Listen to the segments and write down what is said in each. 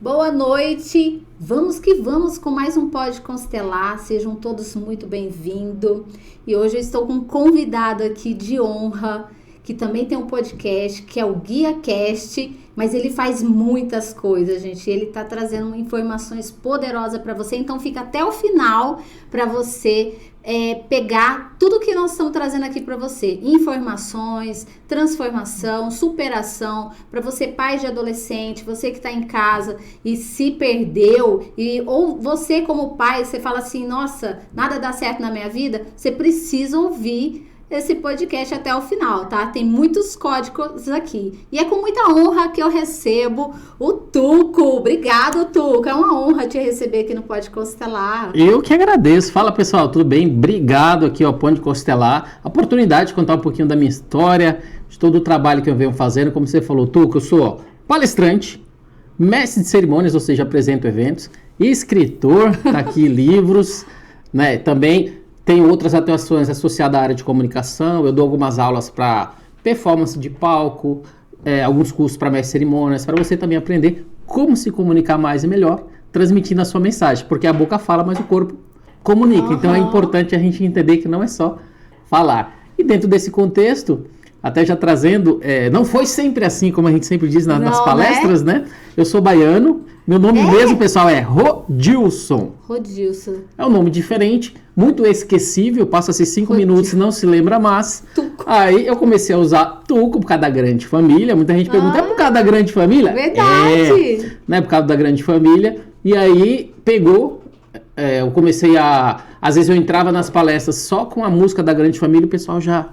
Boa noite, vamos que vamos com mais um Pode Constelar, sejam todos muito bem-vindos. E hoje eu estou com um convidado aqui de honra, que também tem um podcast, que é o GuiaCast, mas ele faz muitas coisas, gente. Ele tá trazendo informações poderosas para você, então fica até o final para você pegar tudo que nós estamos trazendo aqui para você. Informações, transformação, superação, para você pai de adolescente, você que está em casa e se perdeu, ou você como pai, você fala assim, nossa, nada dá certo na minha vida, você precisa ouvir esse podcast até o final, tá? Tem muitos códigos aqui. E é com muita honra que eu recebo o Tuco. Obrigado, Tuco. É uma honra te receber aqui no Pode Constelar. Eu que agradeço. Fala, pessoal, tudo bem? Obrigado aqui ao Pode Constelar. A oportunidade de contar um pouquinho da minha história, de todo o trabalho que eu venho fazendo. Como você falou, Tuco, eu sou palestrante, mestre de cerimônias, ou seja, apresento eventos, escritor, tá aqui livros, né? Também tenho outras atuações associadas à área de comunicação, eu dou algumas aulas para performance de palco, alguns cursos para mestre de cerimônias, para você também aprender como se comunicar mais e melhor, transmitindo a sua mensagem, porque a boca fala, mas o corpo comunica. Uhum. Então é importante a gente entender que não é só falar. E dentro desse contexto, até já trazendo, não foi sempre assim, como a gente sempre diz nas palestras, né? Eu sou baiano, meu nome mesmo, pessoal, é Rodilson. Rodilson. É um nome diferente, muito esquecível, passa-se 5 minutos e não se lembra mais. Tuco. Aí eu comecei a usar Tuco por causa da grande família. Muita gente pergunta, é por causa da grande família? Verdade. Não é por causa da grande família. E aí pegou, eu comecei às vezes eu entrava nas palestras só com a música da grande família, o pessoal já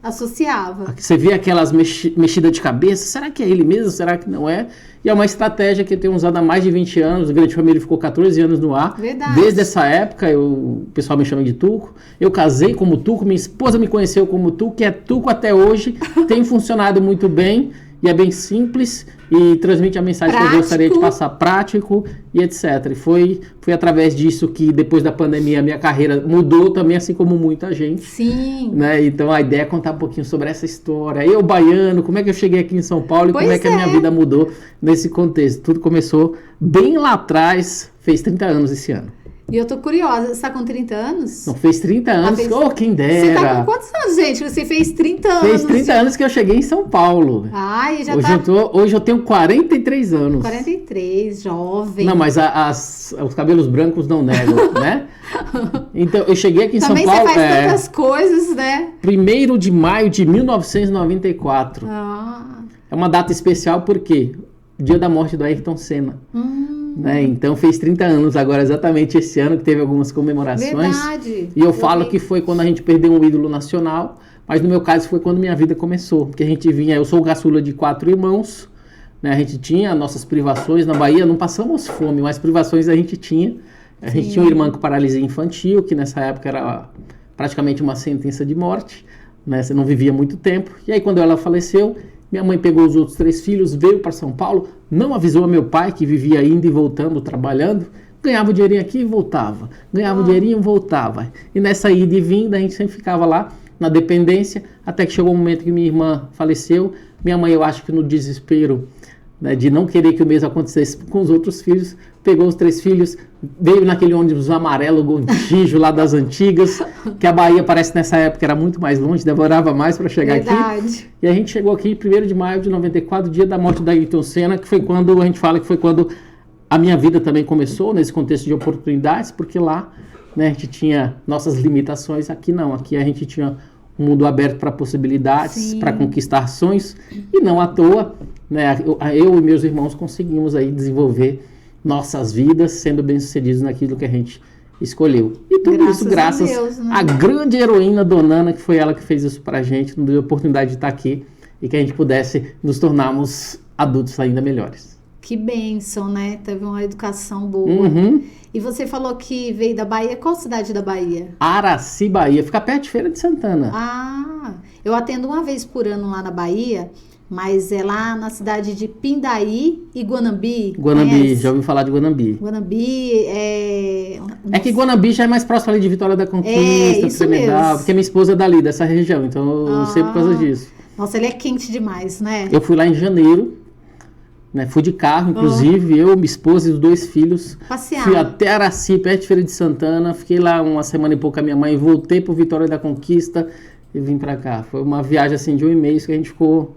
associava. Você vê aquelas mexidas de cabeça, será que é ele mesmo? Será que não é? E é uma estratégia que eu tenho usado há mais de 20 anos, a Grande Família ficou 14 anos no ar. Verdade. Desde essa época, o pessoal me chama de Tuco. Eu casei como Tuco, minha esposa me conheceu como Tuco, que é Tuco até hoje, tem funcionado muito bem. E é bem simples e transmite a mensagem que eu gostaria de passar, prático e etc. E foi através disso que depois da pandemia a minha carreira mudou também, assim como muita gente. Sim. Né? Então a ideia é contar um pouquinho sobre essa história. Eu, baiano, como é que eu cheguei aqui em São Paulo e como é que a minha vida mudou nesse contexto. Tudo começou bem lá atrás, fez 30 anos esse ano. E eu tô curiosa, você tá com 30 anos? Não, fez 30 anos, quem dera. Você tá com quantos anos, gente? Você fez 30 anos. Fez 30 anos que eu cheguei em São Paulo. Ai, já hoje eu tenho 43 anos. 43, jovem. Não, mas os cabelos brancos não negam, né? Então, eu cheguei aqui em São Paulo... Também você faz tantas coisas, né? 1º de maio de 1994. É uma data especial porque dia da morte do Ayrton Senna. Né? Então fez 30 anos agora, exatamente esse ano, que teve algumas comemorações. Verdade. E eu falo que foi quando a gente perdeu um ídolo nacional, mas no meu caso foi quando minha vida começou, porque a gente vinha, eu sou o caçula de 4 irmãos, né? A gente tinha nossas privações na Bahia, não passamos fome, mas privações a gente tinha. A gente tinha um irmão com paralisia infantil, que nessa época era praticamente uma sentença de morte, né? Você não vivia muito tempo. E aí quando ela faleceu, minha mãe pegou os outros 3 filhos, veio para São Paulo, não avisou a meu pai, que vivia indo e voltando, trabalhando, ganhava o dinheirinho aqui e voltava, ganhava o dinheirinho e voltava. E nessa ida e vinda, a gente sempre ficava lá na dependência, até que chegou o momento que minha irmã faleceu. Minha mãe, eu acho que no desespero, né, de não querer que o mesmo acontecesse com os outros filhos, pegou os 3 filhos, veio naquele ônibus amarelo, Gontijo, lá das antigas, que a Bahia parece nessa época era muito mais longe, demorava mais para chegar aqui. E a gente chegou aqui 1º de maio de 94, dia da morte da Ayrton Senna, que foi quando, a gente fala que foi quando a minha vida também começou, nesse contexto de oportunidades, porque lá, né, a gente tinha nossas limitações, aqui não, aqui a gente tinha um mundo aberto para possibilidades, para conquistar sonhos, e não à toa, né, eu e meus irmãos conseguimos aí desenvolver nossas vidas, sendo bem-sucedidos naquilo que a gente escolheu. E tudo isso graças à grande heroína Dona Ana, que foi ela que fez isso pra gente, nos deu a oportunidade de estar aqui e que a gente pudesse nos tornarmos adultos ainda melhores. Que bênção, né? Teve uma educação boa. E você falou que veio da Bahia. Qual cidade da Bahia? Araci, Bahia. Fica perto de Feira de Santana. Eu atendo uma vez por ano lá na Bahia, mas é lá na cidade de Pindaí e Guanambi. Guanambi, já ouvi falar de Guanambi. Guanambi É que Guanambi já é mais próximo ali de Vitória da Conquista, isso mesmo. Porque minha esposa é dali, dessa região, então eu sei por causa disso. Nossa, ele é quente demais, né? Eu fui lá em janeiro, né? Fui de carro, inclusive, eu, minha esposa e os 2 filhos. Passear. Fui até Araci, perto de Feira de Santana, fiquei lá uma semana e pouco com a minha mãe, voltei pro Vitória da Conquista e vim para cá. Foi uma viagem assim de 1 mês que a gente ficou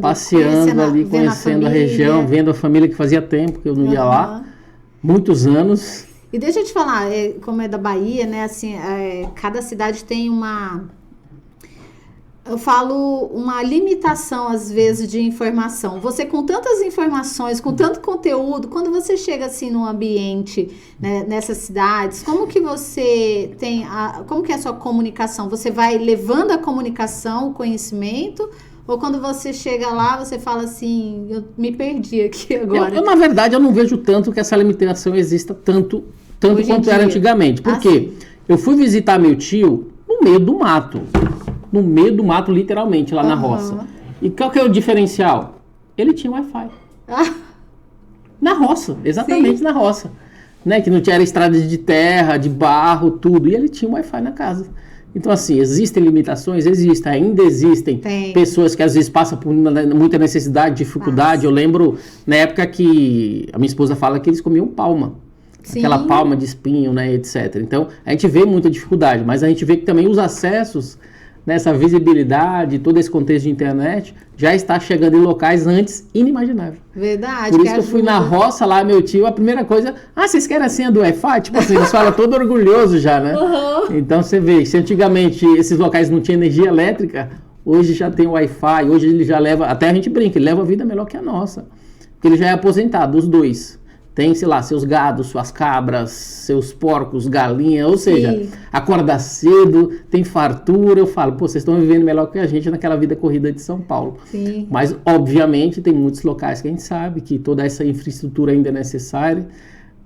passeando ali, conhecendo a região, vendo a família que fazia tempo que eu não ia lá, muitos anos. E deixa eu te falar, como é da Bahia, né? Assim, cada cidade tem uma limitação, às vezes, de informação. Você, com tantas informações, com tanto conteúdo, quando você chega, assim, num ambiente, né, nessas cidades, como que você como que é a sua comunicação? Você vai levando a comunicação, o conhecimento, ou quando você chega lá, você fala assim, eu me perdi aqui agora? Eu, na verdade, eu não vejo tanto que essa limitação exista tanto quanto era antigamente. Por quê? Eu fui visitar meu tio no meio do mato. No meio do mato, literalmente, lá na roça. E qual que é o diferencial? Ele tinha Wi-Fi. Na roça, exatamente. Sim. Na roça. Né? Que não tinha estrada de terra, de barro, tudo. E ele tinha Wi-Fi na casa. Então, assim, existem limitações? Existem, ainda existem pessoas que às vezes passam por muita necessidade, dificuldade. Eu lembro, na época que a minha esposa fala que eles comiam palma. Sim. Aquela palma de espinho, né, etc. Então, a gente vê muita dificuldade, mas a gente vê que também os acessos, nessa visibilidade, todo esse contexto de internet, já está chegando em locais antes inimagináveis. Verdade. Por isso que eu fui na roça lá, meu tio, a primeira coisa, vocês querem a senha do Wi-Fi? Tipo assim, eles falam todo orgulhoso já, né? Então você vê, se antigamente esses locais não tinham energia elétrica, hoje já tem Wi-Fi, hoje ele já leva, até a gente brinca, ele leva a vida melhor que a nossa. Porque ele já é aposentado, os 2. Tem, sei lá, seus gados, suas cabras, seus porcos, galinha, ou seja, acorda cedo, tem fartura. Eu falo, vocês estão vivendo melhor que a gente naquela vida corrida de São Paulo. Sim. Mas, obviamente, tem muitos locais que a gente sabe que toda essa infraestrutura ainda é necessária,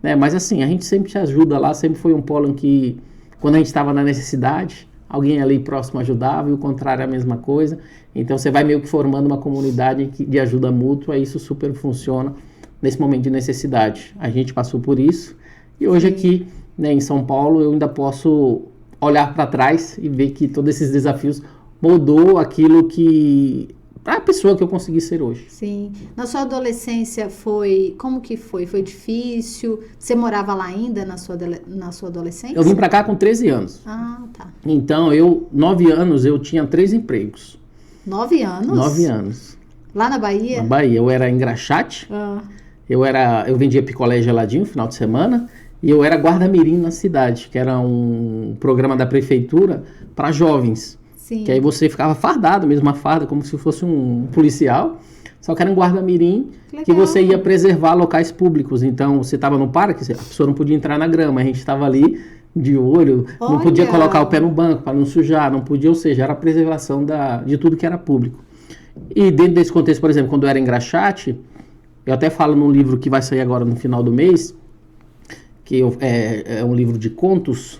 né? Mas, assim, a gente sempre te ajuda lá, sempre foi um polo em que, quando a gente estava na necessidade, alguém ali próximo ajudava e o contrário é a mesma coisa. Então, você vai meio que formando uma comunidade de ajuda mútua e isso super funciona. Nesse momento de necessidade. A gente passou por isso e hoje aqui, né, em São Paulo, eu ainda posso olhar para trás e ver que todos esses desafios mudou aquilo que... a pessoa que eu consegui ser hoje. Sim. Na sua adolescência como que foi? Foi difícil? Você morava lá ainda na sua adolescência? Eu vim para cá com 13 anos. Ah, tá. Então, 9 anos, eu tinha 3 empregos. 9 anos? 9 anos. Lá na Bahia? Na Bahia. Eu era engraxate. Eu vendia picolé geladinho no final de semana e eu era guarda-mirim na cidade, que era um programa da prefeitura para jovens. Sim. Que aí você ficava fardado, mesma farda, como se fosse um policial, só que era um guarda-mirim que você ia preservar locais públicos. Então, você estava no parque, a pessoa não podia entrar na grama, a gente estava ali de olho, não podia colocar o pé no banco para não sujar, não podia, ou seja, era a preservação de tudo que era público. E dentro desse contexto, por exemplo, quando eu era engraxate, eu até falo num livro que vai sair agora no final do mês, que é um livro de contos,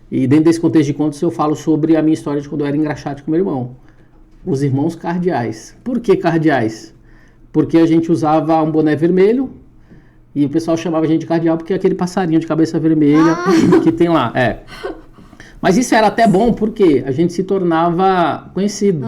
e dentro desse contexto de contos eu falo sobre a minha história de quando eu era engraxate com meu irmão. Os irmãos cardeais. Por que cardeais? Porque a gente usava um boné vermelho e o pessoal chamava a gente de cardeal porque é aquele passarinho de cabeça vermelha que tem lá. Mas isso era até bom porque a gente se tornava conhecido.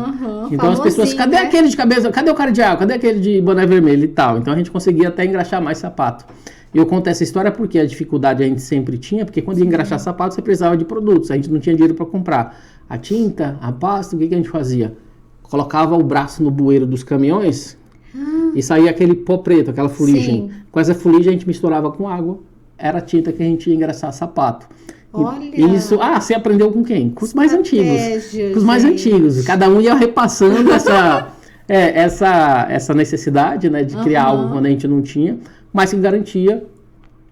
Então as pessoas, cadê aquele de cabeça, cadê o cardeal, cadê aquele de boné vermelho e tal? Então a gente conseguia até engraxar mais sapato. E eu conto essa história porque a dificuldade a gente sempre tinha, porque quando ia engraxar sapato você precisava de produtos, a gente não tinha dinheiro para comprar. A tinta, a pasta, o que a gente fazia? Colocava o braço no bueiro dos caminhões e saía aquele pó preto, aquela fuligem. Com essa fuligem a gente misturava com água, era a tinta que a gente ia engraxar sapato. Olha. Isso, você aprendeu com quem? Com os mais antigos. Com os mais gente. antigos. Cada um ia repassando essa necessidade, né, de criar algo quando a gente não tinha, mas que garantia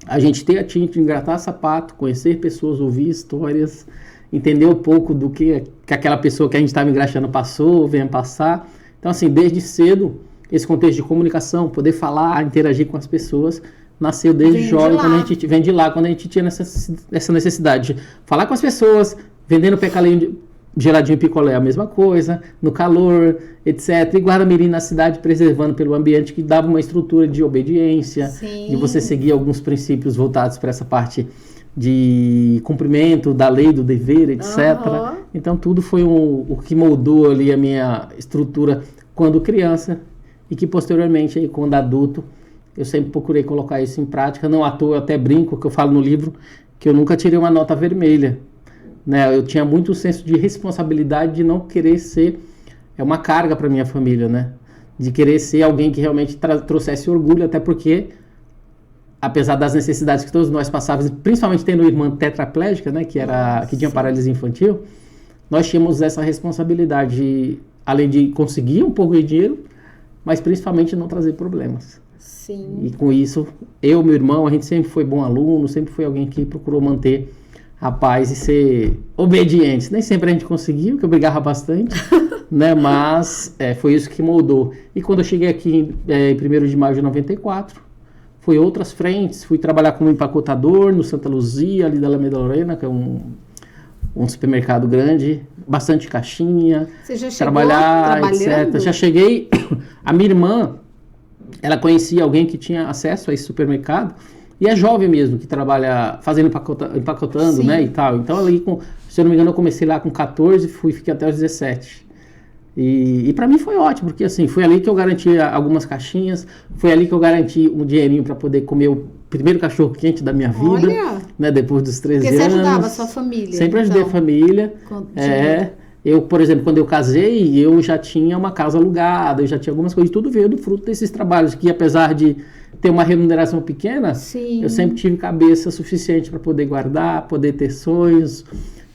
a gente ter a tinta, engraxar sapato, conhecer pessoas, ouvir histórias, entender um pouco do que aquela pessoa que a gente estava engraxando passou, venha passar. Então, assim, desde cedo, esse contexto de comunicação, poder falar, interagir com as pessoas, nasceu desde jovem, quando a gente vem de lá, quando a gente tinha essa necessidade de falar com as pessoas, vendendo pecalinho geladinho picolé, a mesma coisa, no calor, etc. E guarda-mirim na cidade, preservando pelo ambiente, que dava uma estrutura de obediência, de você seguir alguns princípios voltados para essa parte de cumprimento da lei, do dever, etc. Então tudo foi o que moldou ali a minha estrutura quando criança. e que posteriormente, aí, quando adulto, eu sempre procurei colocar isso em prática. Não à toa, eu até brinco, que eu falo no livro, que eu nunca tirei uma nota vermelha, né? Eu tinha muito senso de responsabilidade de não querer ser uma carga para minha família, né? De querer ser alguém que realmente trouxesse orgulho, até porque, apesar das necessidades que todos nós passávamos, principalmente tendo uma irmã tetraplégica, né, que tinha paralisia infantil, nós tínhamos essa responsabilidade, além de conseguir um pouco de dinheiro, mas principalmente não trazer problemas. Sim. E com isso, eu e meu irmão, a gente sempre foi bom aluno, sempre foi alguém que procurou manter a paz e ser obediente. Nem sempre a gente conseguiu, que eu brigava bastante, né? Mas foi isso que moldou. E quando eu cheguei aqui em 1º de maio de 94, fui outras frentes, fui trabalhar como empacotador no Santa Luzia, ali da Alameda Lorena, que é um supermercado grande, bastante caixinha. Você já chegou trabalhar, trabalhando? etc. Já cheguei, a minha irmã, ela conhecia alguém que tinha acesso a esse supermercado, e é jovem mesmo, que trabalha fazendo empacotando, né, e tal. Então, ali, se eu não me engano, eu comecei lá com 14, fiquei até os 17. E para mim foi ótimo, porque assim, foi ali que eu garanti algumas caixinhas, foi ali que eu garanti um dinheirinho para poder comer o primeiro cachorro quente da minha vida, né, depois dos 13 anos. Porque você ajudava a sua família. Sempre ajudei a família. Eu, por exemplo, quando eu casei, eu já tinha uma casa alugada, eu já tinha algumas coisas, tudo veio do fruto desses trabalhos, que apesar de ter uma remuneração pequena, eu sempre tive cabeça suficiente para poder guardar, poder ter sonhos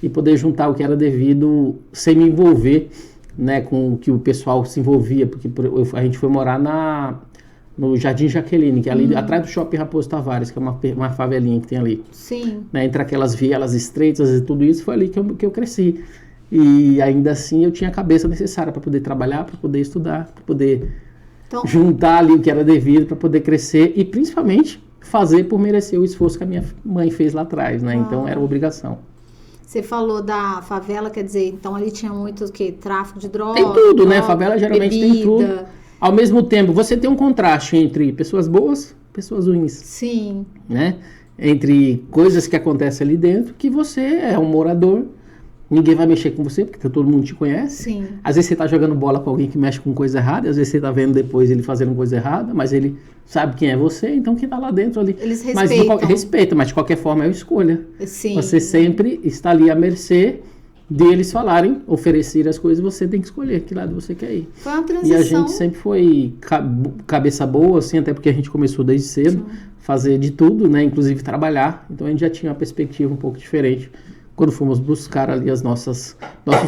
e poder juntar o que era devido sem me envolver, né, com o que o pessoal se envolvia, porque a gente foi morar no Jardim Jaqueline, que é ali atrás do Shopping Raposo Tavares, que é uma favelinha que tem ali. Sim. Né, entre aquelas vielas estreitas e tudo isso, foi ali que eu cresci. E ainda assim eu tinha a cabeça necessária para poder trabalhar, para poder estudar, para poder juntar ali o que era devido, para poder crescer e principalmente fazer por merecer o esforço que a minha mãe fez lá atrás, né? Então era obrigação. Você falou da favela, quer dizer, então ali tinha muito o quê? Tráfico de drogas? Tem tudo, né? Favela geralmente tem tudo. Ao mesmo tempo, você tem um contraste entre pessoas boas e pessoas ruins. Sim. Né? Entre coisas que acontecem ali dentro, que você é um morador, ninguém vai mexer com você, porque todo mundo te conhece. Sim. Às vezes você tá jogando bola com alguém que mexe com coisa errada, às vezes você tá vendo depois ele fazendo coisa errada, mas ele sabe quem é você, então quem tá lá dentro ali. Eles respeitam. Mas respeita, mas de qualquer forma é uma escolha. Sim. Você sempre está ali à mercê deles falarem, oferecer as coisas, você tem que escolher que lado você quer ir. Foi uma transição. E a gente sempre foi cabeça boa, assim, até porque a gente começou desde cedo, fazer de tudo, né, inclusive trabalhar, então a gente já tinha uma perspectiva um pouco diferente quando fomos buscar ali nosso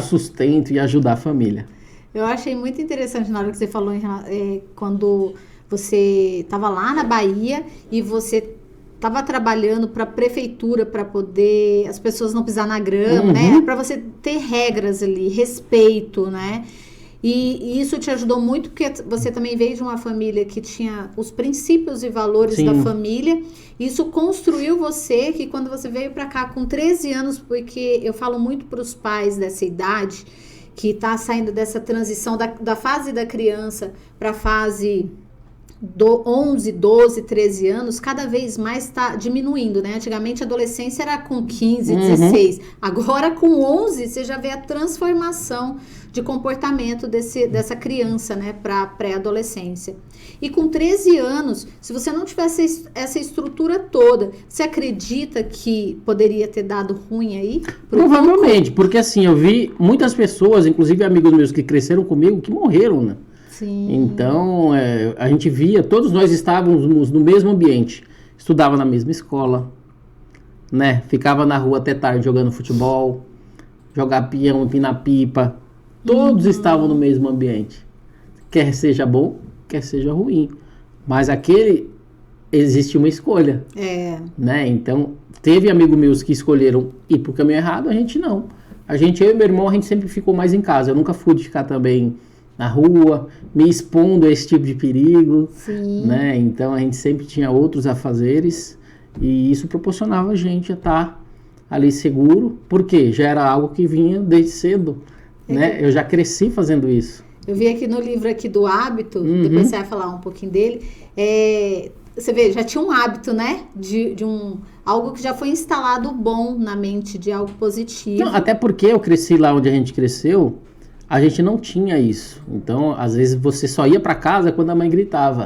sustento e ajudar a família. Eu achei muito interessante na hora que você falou, quando você estava lá na Bahia e você estava trabalhando para a prefeitura para poder as pessoas não pisar na grama, né? Para você ter regras ali, respeito, né? E isso te ajudou muito porque você também veio de uma família que tinha os princípios e valores da família. Isso construiu você, que quando você veio para cá com 13 anos, porque eu falo muito para os pais dessa idade, que está saindo dessa transição da fase da criança para a fase 11, 12, 13 anos, cada vez mais está diminuindo, né? Antigamente a adolescência era com 15, 16. Agora com 11 você já vê a transformação de comportamento dessa criança, né? Para a pré-adolescência. E com 13 anos, se você não tivesse essa estrutura toda, você acredita que poderia ter dado ruim aí? Provavelmente, porque assim, eu vi muitas pessoas, inclusive amigos meus que cresceram comigo, que morreram, né? Sim. Então, a gente via, todos nós estávamos no mesmo ambiente, estudava na mesma escola, né? Ficava na rua até tarde jogando futebol, jogar peão, empinar pipa, todos estavam no mesmo ambiente, quer seja bom, quer seja ruim, mas existe uma escolha, né? Então, teve amigos meus que escolheram ir pro caminho errado, a gente não. Eu e meu irmão, a gente sempre ficou mais em casa, eu nunca fui de ficar também na rua, me expondo a esse tipo de perigo, né? Então a gente sempre tinha outros afazeres e isso proporcionava a gente a estar ali seguro, porque já era algo que vinha desde cedo, né? Eu já cresci fazendo isso. Eu vi aqui no livro aqui do hábito, depois você vai falar um pouquinho dele, você vê, já tinha um hábito, né? De algo que já foi instalado bom na mente, de algo positivo. Não, até porque eu cresci lá onde a gente cresceu, a gente não tinha isso. Então, às vezes, você só ia para casa quando a mãe gritava,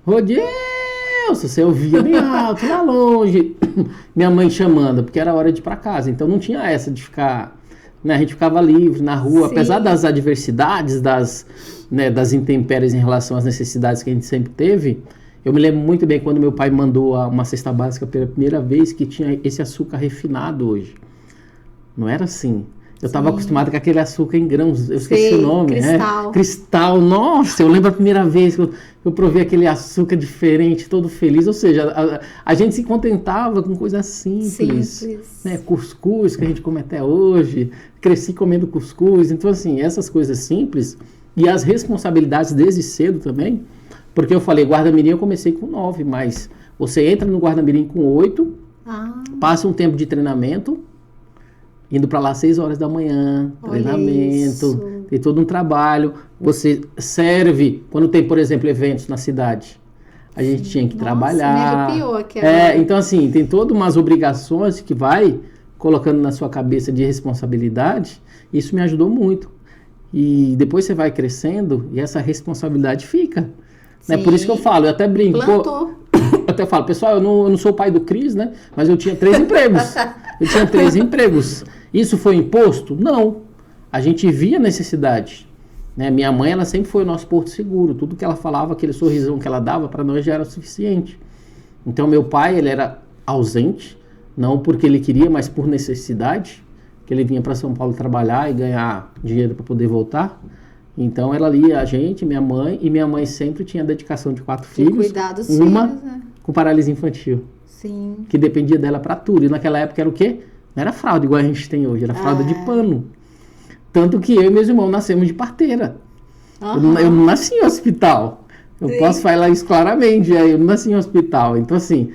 Rodilson, você ouvia bem alto, lá longe, minha mãe chamando, porque era hora de ir para casa. Então, não tinha essa de ficar, né, a gente ficava livre na rua, Sim. apesar das adversidades, das intempéries em relação às necessidades que a gente sempre teve. Eu me lembro muito bem quando meu pai mandou uma cesta básica pela primeira vez, que tinha esse açúcar refinado hoje. Não era assim. Eu estava acostumado com aquele açúcar em grãos, eu esqueci o nome. Cristal. Cristal, nossa, eu lembro a primeira vez que eu provei aquele açúcar diferente, todo feliz. Ou seja, a gente se contentava com coisas simples. Né? Cuscuz, que a gente come até hoje. Cresci comendo cuscuz. Então, assim, essas coisas simples e as responsabilidades desde cedo também. Porque eu falei, guarda-mirim eu comecei com 9, mas você entra no guarda-mirim com 8, passa um tempo de treinamento, indo para lá às 6 horas da manhã, treinamento, tem todo um trabalho. Você serve, quando tem, por exemplo, eventos na cidade, a gente tinha que trabalhar. Me arrepiou aqui então, assim, tem todas umas obrigações que vai colocando na sua cabeça de responsabilidade. Isso me ajudou muito. E depois você vai crescendo e essa responsabilidade fica. Né? Por isso que eu falo, eu até brinco. Eu até falo, pessoal, eu não sou o pai do Cris, né? Mas eu tinha 3 empregos. Eu tinha 3 empregos. Isso foi imposto? Não. A gente via necessidade. Né? Minha mãe, ela sempre foi o nosso porto seguro. Tudo que ela falava, aquele sorrisão que ela dava, para nós já era o suficiente. Então, meu pai, ele era ausente, não porque ele queria, mas por necessidade, que ele vinha para São Paulo trabalhar e ganhar dinheiro para poder voltar. Então, ela lia a gente, minha mãe, e minha mãe sempre tinha a dedicação de 4 filhos. Cuidar dos uma filhos, né? Com paralisia infantil. Sim. Que dependia dela para tudo. E naquela época era o quê? Não era fralda igual a gente tem hoje, era fralda de pano. Tanto que eu e meus irmãos nascemos de parteira. Eu não nasci em hospital. Eu posso falar isso claramente. Eu não nasci em hospital. Então, assim,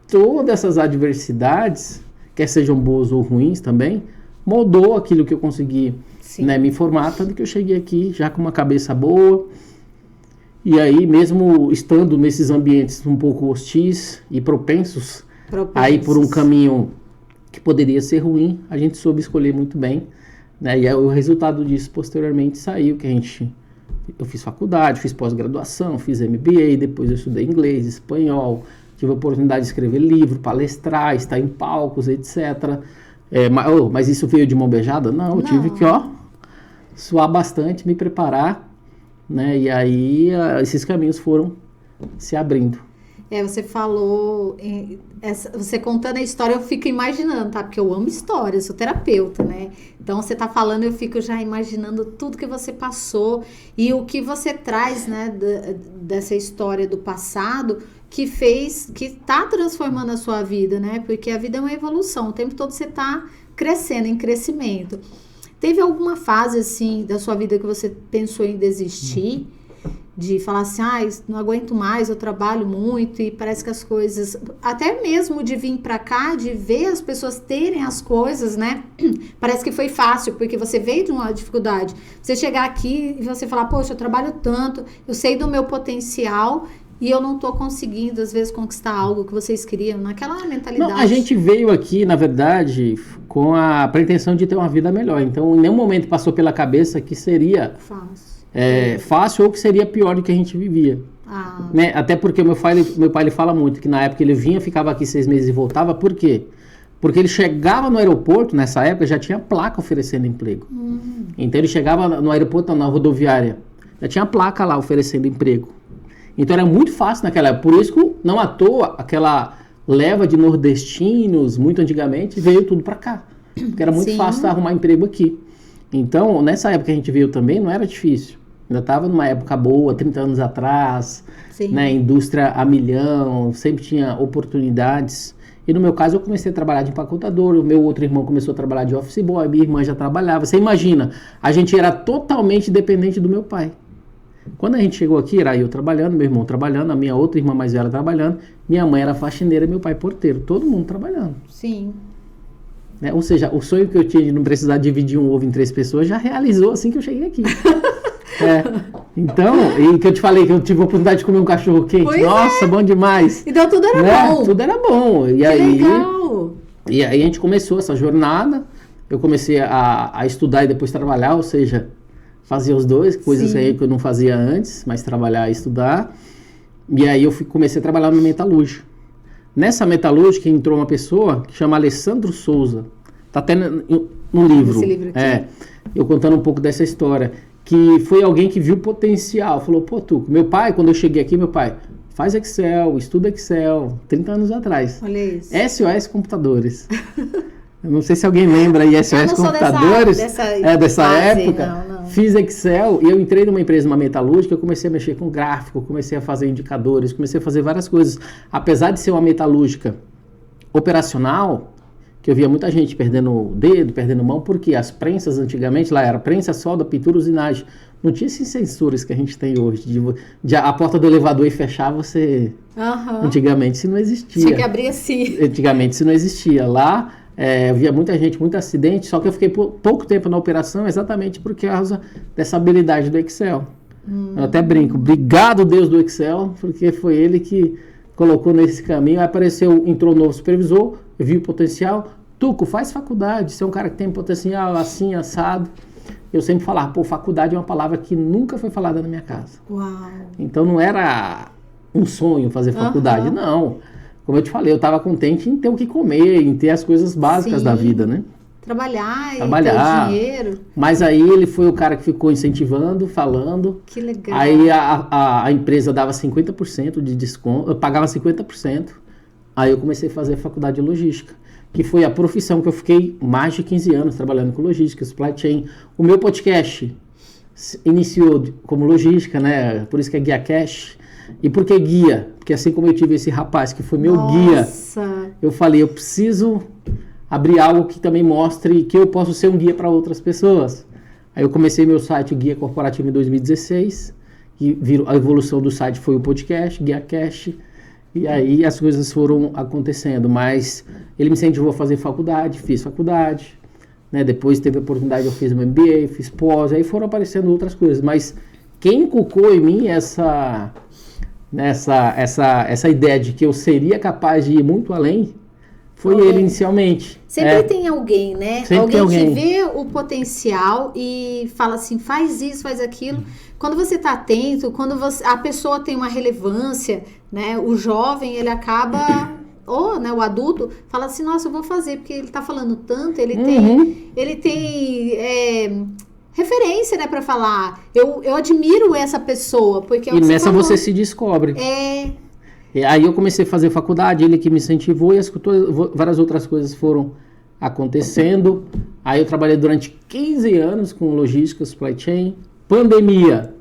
todas essas adversidades, quer sejam boas ou ruins também, moldou aquilo que eu consegui, né, me formar, tanto que eu cheguei aqui já com uma cabeça boa. E aí, mesmo estando nesses ambientes um pouco hostis e propensos a ir por um caminho que poderia ser ruim, a gente soube escolher muito bem. Né? E aí, o resultado disso, posteriormente, saiu que eu fiz faculdade, fiz pós-graduação, fiz MBA, depois eu estudei inglês, espanhol, tive a oportunidade de escrever livro, palestrar, estar em palcos, etc. Mas isso veio de mão beijada? Não, eu tive que, suar bastante, me preparar, né? E aí esses caminhos foram se abrindo. Você falou, você contando a história, eu fico imaginando, tá? Porque eu amo história, eu sou terapeuta, né? Então, você tá falando, eu fico já imaginando tudo que você passou e o que você traz, né, dessa história do passado que tá transformando a sua vida, né? Porque a vida é uma evolução, o tempo todo você tá crescendo, em crescimento. Teve alguma fase, assim, da sua vida que você pensou em desistir? De falar assim, não aguento mais, eu trabalho muito e parece que as coisas, até mesmo de vir pra cá, de ver as pessoas terem as coisas, né? Parece que foi fácil, porque você veio de uma dificuldade. Você chegar aqui e você falar, poxa, eu trabalho tanto, eu sei do meu potencial e eu não tô conseguindo, às vezes, conquistar algo que vocês queriam, naquela mentalidade. Não, a gente veio aqui, na verdade, com a pretensão de ter uma vida melhor. Então, em nenhum momento passou pela cabeça que seria fácil ou que seria pior do que a gente vivia. Né? Até porque meu pai ele fala muito que na época ele vinha, ficava aqui 6 meses e voltava. Por quê? Porque ele chegava no aeroporto, nessa época já tinha placa oferecendo emprego. Então ele chegava no aeroporto, na rodoviária, já tinha placa lá oferecendo emprego. Então era muito fácil naquela época. Por isso que não à toa aquela leva de nordestinos, muito antigamente, veio tudo para cá. Porque era muito fácil arrumar emprego aqui. Então, nessa época que a gente veio também, não era difícil. Ainda estava numa época boa, 30 anos atrás, né, indústria a milhão, sempre tinha oportunidades. E no meu caso, eu comecei a trabalhar de empacotador, o meu outro irmão começou a trabalhar de office boy, minha irmã já trabalhava. Você imagina, a gente era totalmente dependente do meu pai. Quando a gente chegou aqui, era eu trabalhando, meu irmão trabalhando, a minha outra irmã mais velha trabalhando, minha mãe era faxineira, meu pai porteiro, todo mundo trabalhando. Sim. Né? Ou seja, o sonho que eu tinha de não precisar dividir um ovo em 3 pessoas já realizou assim que eu cheguei aqui. Então, e que eu te falei que eu tive a oportunidade de comer um cachorro quente. Nossa, bom demais. Então tudo era bom. Tudo era bom. E que aí, legal. E aí a gente começou essa jornada. Eu comecei a estudar e depois trabalhar, ou seja, fazia os dois, coisas Sim. aí que eu não fazia antes, mas trabalhar e estudar. E aí eu comecei a trabalhar na metalúrgica. Nessa metalúrgica entrou uma pessoa que chama Alessandro Souza. Tá até no livro. Esse livro aqui. Eu contando um pouco dessa história. Que foi alguém que viu potencial. Falou, pô, Tuco, meu pai, quando eu cheguei aqui, meu pai, faz Excel, estuda Excel. 30 anos atrás. Olha isso. SOS Computadores. Eu não sei se alguém lembra aí, SOS Computadores. Dessa época. Não. Fiz Excel e eu entrei numa empresa, uma metalúrgica, eu comecei a mexer com gráfico, comecei a fazer indicadores, comecei a fazer várias coisas. Apesar de ser uma metalúrgica operacional, que eu via muita gente perdendo o dedo, perdendo mão, porque as prensas antigamente, lá era prensa, solda, pintura, usinagem. Não tinha esses sensores que a gente tem hoje. De a porta do elevador e fechar, você... Antigamente isso não existia. Tinha que abrir assim. Antigamente isso não existia. Lá... eu via muita gente, muito acidente, só que eu fiquei pouco tempo na operação exatamente por causa dessa habilidade do Excel. Eu até brinco, obrigado Deus do Excel, porque foi ele que colocou nesse caminho. Aí entrou um novo supervisor, viu o potencial. Tuco, faz faculdade, você é um cara que tem potencial assim, assado. Eu sempre falava, pô, faculdade é uma palavra que nunca foi falada na minha casa. Uau. Então não era um sonho fazer faculdade, não. Como eu te falei, eu estava contente em ter o que comer, em ter as coisas básicas da vida, né? Trabalhar, ter dinheiro. Mas aí ele foi o cara que ficou incentivando, falando. Que legal. Aí a empresa dava 50% de desconto, eu pagava 50%. Aí eu comecei a fazer a faculdade de logística, que foi a profissão que eu fiquei mais de 15 anos trabalhando com logística, supply chain. O meu podcast iniciou como logística, né? Por isso que é Guia Cash. E por que guia? Porque assim como eu tive esse rapaz que foi meu guia, eu falei, eu preciso abrir algo que também mostre que eu posso ser um guia para outras pessoas. Aí eu comecei meu site Guia Corporativo em 2016, e a evolução do site foi o podcast, Guia Cash, e aí as coisas foram acontecendo, mas ele me incentivou a fazer faculdade, fiz faculdade, né? Depois teve a oportunidade, eu fiz um MBA, fiz pós, aí foram aparecendo outras coisas, mas quem inculcou em mim essa ideia de que eu seria capaz de ir muito além, foi ele inicialmente. Sempre tem alguém, né? Sempre alguém que vê o potencial e fala assim, faz isso, faz aquilo. Quando você está atento, quando a pessoa tem uma relevância, né? O jovem, ele acaba... Ou, né, o adulto fala assim, nossa, eu vou fazer, porque ele está falando tanto, ele tem referência, né, para falar. Eu admiro essa pessoa, porque e nessa você se descobre. E aí eu comecei a fazer faculdade, ele que me incentivou, e várias outras coisas foram acontecendo. Aí eu trabalhei durante 15 anos com logística, supply chain. Pandemia,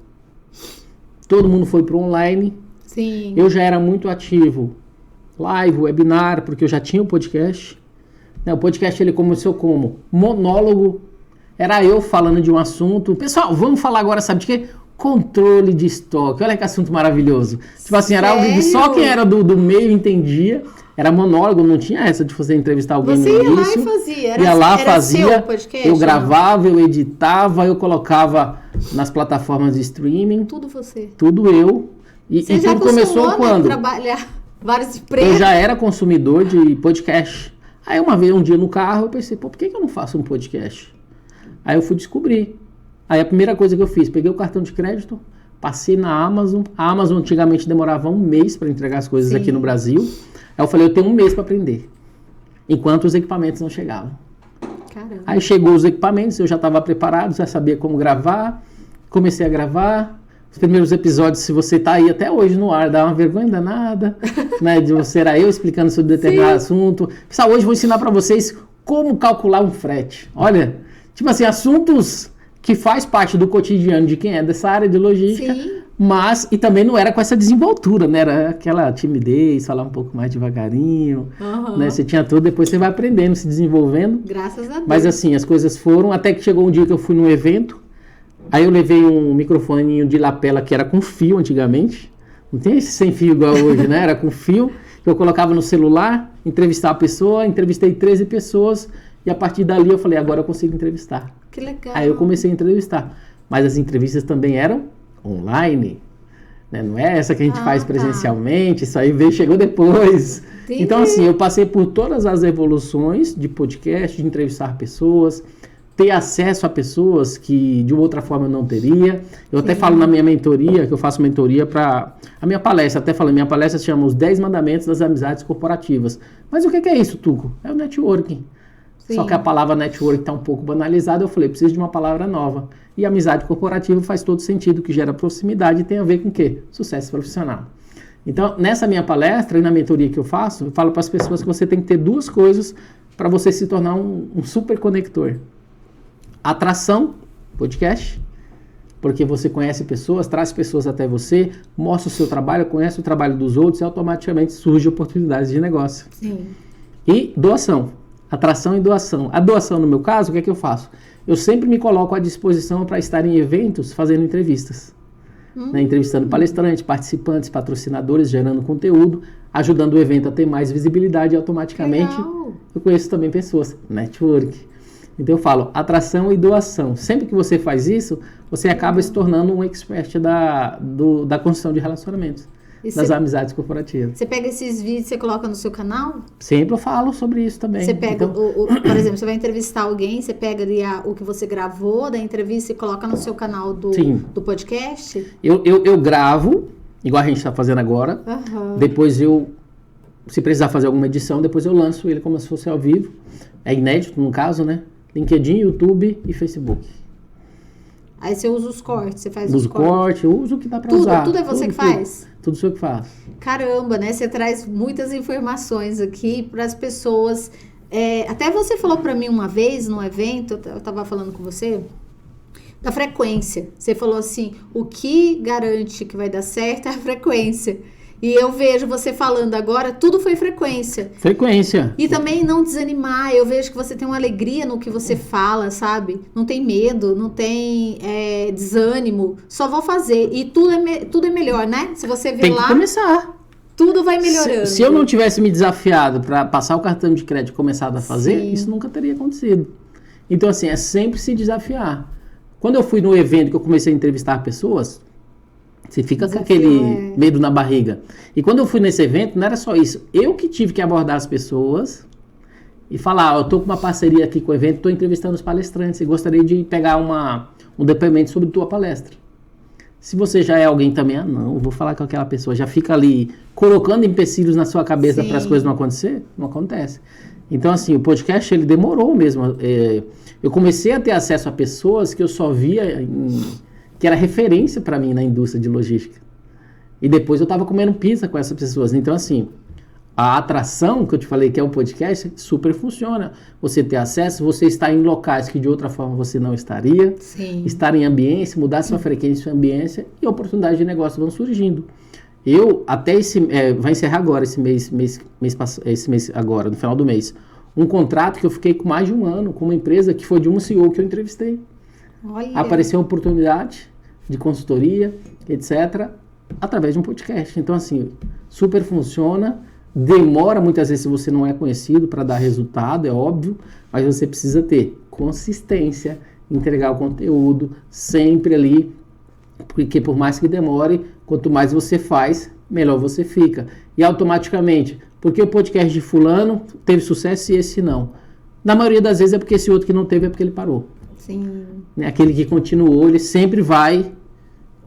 todo mundo foi para o online. Sim. Eu já era muito ativo, live, webinar, porque eu já tinha um podcast. O podcast ele começou como monólogo. Era eu falando de um assunto. Pessoal, vamos falar agora, sabe de quê? Controle de estoque. Olha que assunto maravilhoso. Tipo assim, era algo que só quem era do meio entendia. Era monólogo, não tinha essa de você entrevistar alguém no início. Você ia lá e fazia. Ia lá, fazia. Seu podcast, eu gravava, eu editava, eu colocava nas plataformas de streaming. Tudo você. Tudo eu. E tudo começou quando? Trabalhar várias empresas. Eu já era consumidor de podcast. Aí um dia no carro, eu pensei, por que eu não faço um podcast? Aí eu fui descobrir. Aí a primeira coisa que eu fiz, peguei o cartão de crédito, passei na Amazon. A Amazon antigamente demorava um mês para entregar as coisas aqui no Brasil. Aí eu falei, eu tenho um mês para aprender. Enquanto os equipamentos não chegavam. Caramba. Aí chegou os equipamentos, eu já estava preparado, já sabia como gravar. Comecei a gravar. Os primeiros episódios, se você tá aí até hoje no ar, dá uma vergonha danada, né? De você era eu explicando sobre determinado assunto. Pessoal, hoje eu vou ensinar para vocês como calcular um frete. Olha, tipo assim, assuntos que faz parte do cotidiano de quem é dessa área de logística, mas, e também não era com essa desenvoltura, né? Era aquela timidez, falar um pouco mais devagarinho, né? Você tinha tudo, depois você vai aprendendo, se desenvolvendo. Graças a Deus. Mas assim, as coisas foram, até que chegou um dia que eu fui num evento, aí eu levei um microfoninho de lapela que era com fio antigamente, não tem esse sem fio igual hoje, né? Era com fio, que eu colocava no celular, entrevistar a pessoa, entrevistei 13 pessoas, e a partir dali eu falei, agora eu consigo entrevistar. Que legal. Aí eu comecei a entrevistar. Mas as entrevistas também eram online. Né? Não é essa que a gente faz presencialmente, isso aí chegou depois. Entendi. Então assim, eu passei por todas as evoluções de podcast, de entrevistar pessoas, ter acesso a pessoas que de outra forma eu não teria. Eu até falo na minha mentoria, que eu faço mentoria para a minha palestra, até falei, minha palestra se chama Os 10 Mandamentos das Amizades Corporativas. Mas o que é isso, Tuco? É o networking. Sim. Só que a palavra network está um pouco banalizada, eu falei, preciso de uma palavra nova. E amizade corporativa faz todo sentido, que gera proximidade e tem a ver com o quê? Sucesso profissional. Então, nessa minha palestra e na mentoria que eu faço, eu falo para as pessoas que você tem que ter duas coisas para você se tornar um super conector. Atração, podcast, porque você conhece pessoas, traz pessoas até você, mostra o seu trabalho, conhece o trabalho dos outros e automaticamente surgem oportunidades de negócio. Sim. E doação, atração e doação. A doação, no meu caso, o que é que eu faço? Eu sempre me coloco à disposição para estar em eventos fazendo entrevistas. Né, entrevistando palestrantes, participantes, patrocinadores, gerando conteúdo, ajudando o evento a ter mais visibilidade e automaticamente eu conheço também pessoas, network. Então eu falo atração e doação. Sempre que você faz isso, você acaba se tornando um expert da construção de relacionamentos, das amizades corporativas. Você pega esses vídeos e você coloca no seu canal? Sempre eu falo sobre isso também. Você pega, por exemplo, você vai entrevistar alguém, você pega ali o que você gravou da entrevista e coloca no seu canal do podcast? Eu gravo, igual a gente está fazendo agora. Depois se precisar fazer alguma edição, depois eu lanço ele como se fosse ao vivo. É inédito no caso, né? LinkedIn, YouTube e Facebook. Aí você usa os cortes, você faz os cortes. Eu uso o que dá pra usar. Tudo é você que faz? Tudo sou eu que faço. Caramba, né? Você traz muitas informações aqui para as pessoas. Até você falou para mim uma vez, num evento, eu tava falando com você, da frequência. Você falou assim, o que garante que vai dar certo é a frequência. E eu vejo você falando agora, tudo foi frequência. Frequência. E também não desanimar. Eu vejo que você tem uma alegria no que você fala, sabe? Não tem medo, não tem desânimo. Só vou fazer. E tudo é melhor, né? Se você ver tem que começar. Tudo vai melhorando. Se eu não tivesse me desafiado para passar o cartão de crédito e começado a fazer, isso nunca teria acontecido. Então, assim, é sempre se desafiar. Quando eu fui no evento que eu comecei a entrevistar pessoas, você fica com aquele medo na barriga. E quando eu fui nesse evento, não era só isso. Eu que tive que abordar as pessoas e falar, eu estou com uma parceria aqui com o evento, estou entrevistando os palestrantes e gostaria de pegar um depoimento sobre tua palestra. Se você já é alguém também, não, vou falar com aquela pessoa, já fica ali colocando empecilhos na sua cabeça para as coisas não acontecer, não acontece. Então, assim, o podcast, ele demorou mesmo. Eu comecei a ter acesso a pessoas que eu só via que era referência para mim na indústria de logística. E depois eu estava comendo pizza com essas pessoas. Então, assim, a atração que eu te falei que é o podcast, super funciona. Você ter acesso, você estar em locais que de outra forma você não estaria. Sim. Estar em ambiência, mudar sua frequência, sua ambiência e oportunidades de negócio vão surgindo. Eu, até vai encerrar agora esse mês agora, no final do mês, um contrato que eu fiquei com mais de um ano com uma empresa que foi de um CEO que eu entrevistei. Olha. Apareceu uma oportunidade de consultoria, etc., através de um podcast. Então, assim, super funciona, demora muitas vezes se você não é conhecido para dar resultado, é óbvio, mas você precisa ter consistência, entregar o conteúdo sempre ali, porque por mais que demore, quanto mais você faz, melhor você fica. E automaticamente, porque o podcast de fulano teve sucesso e esse não? Na maioria das vezes é porque esse outro que não teve é porque ele parou. Sim. Aquele que continuou, ele sempre vai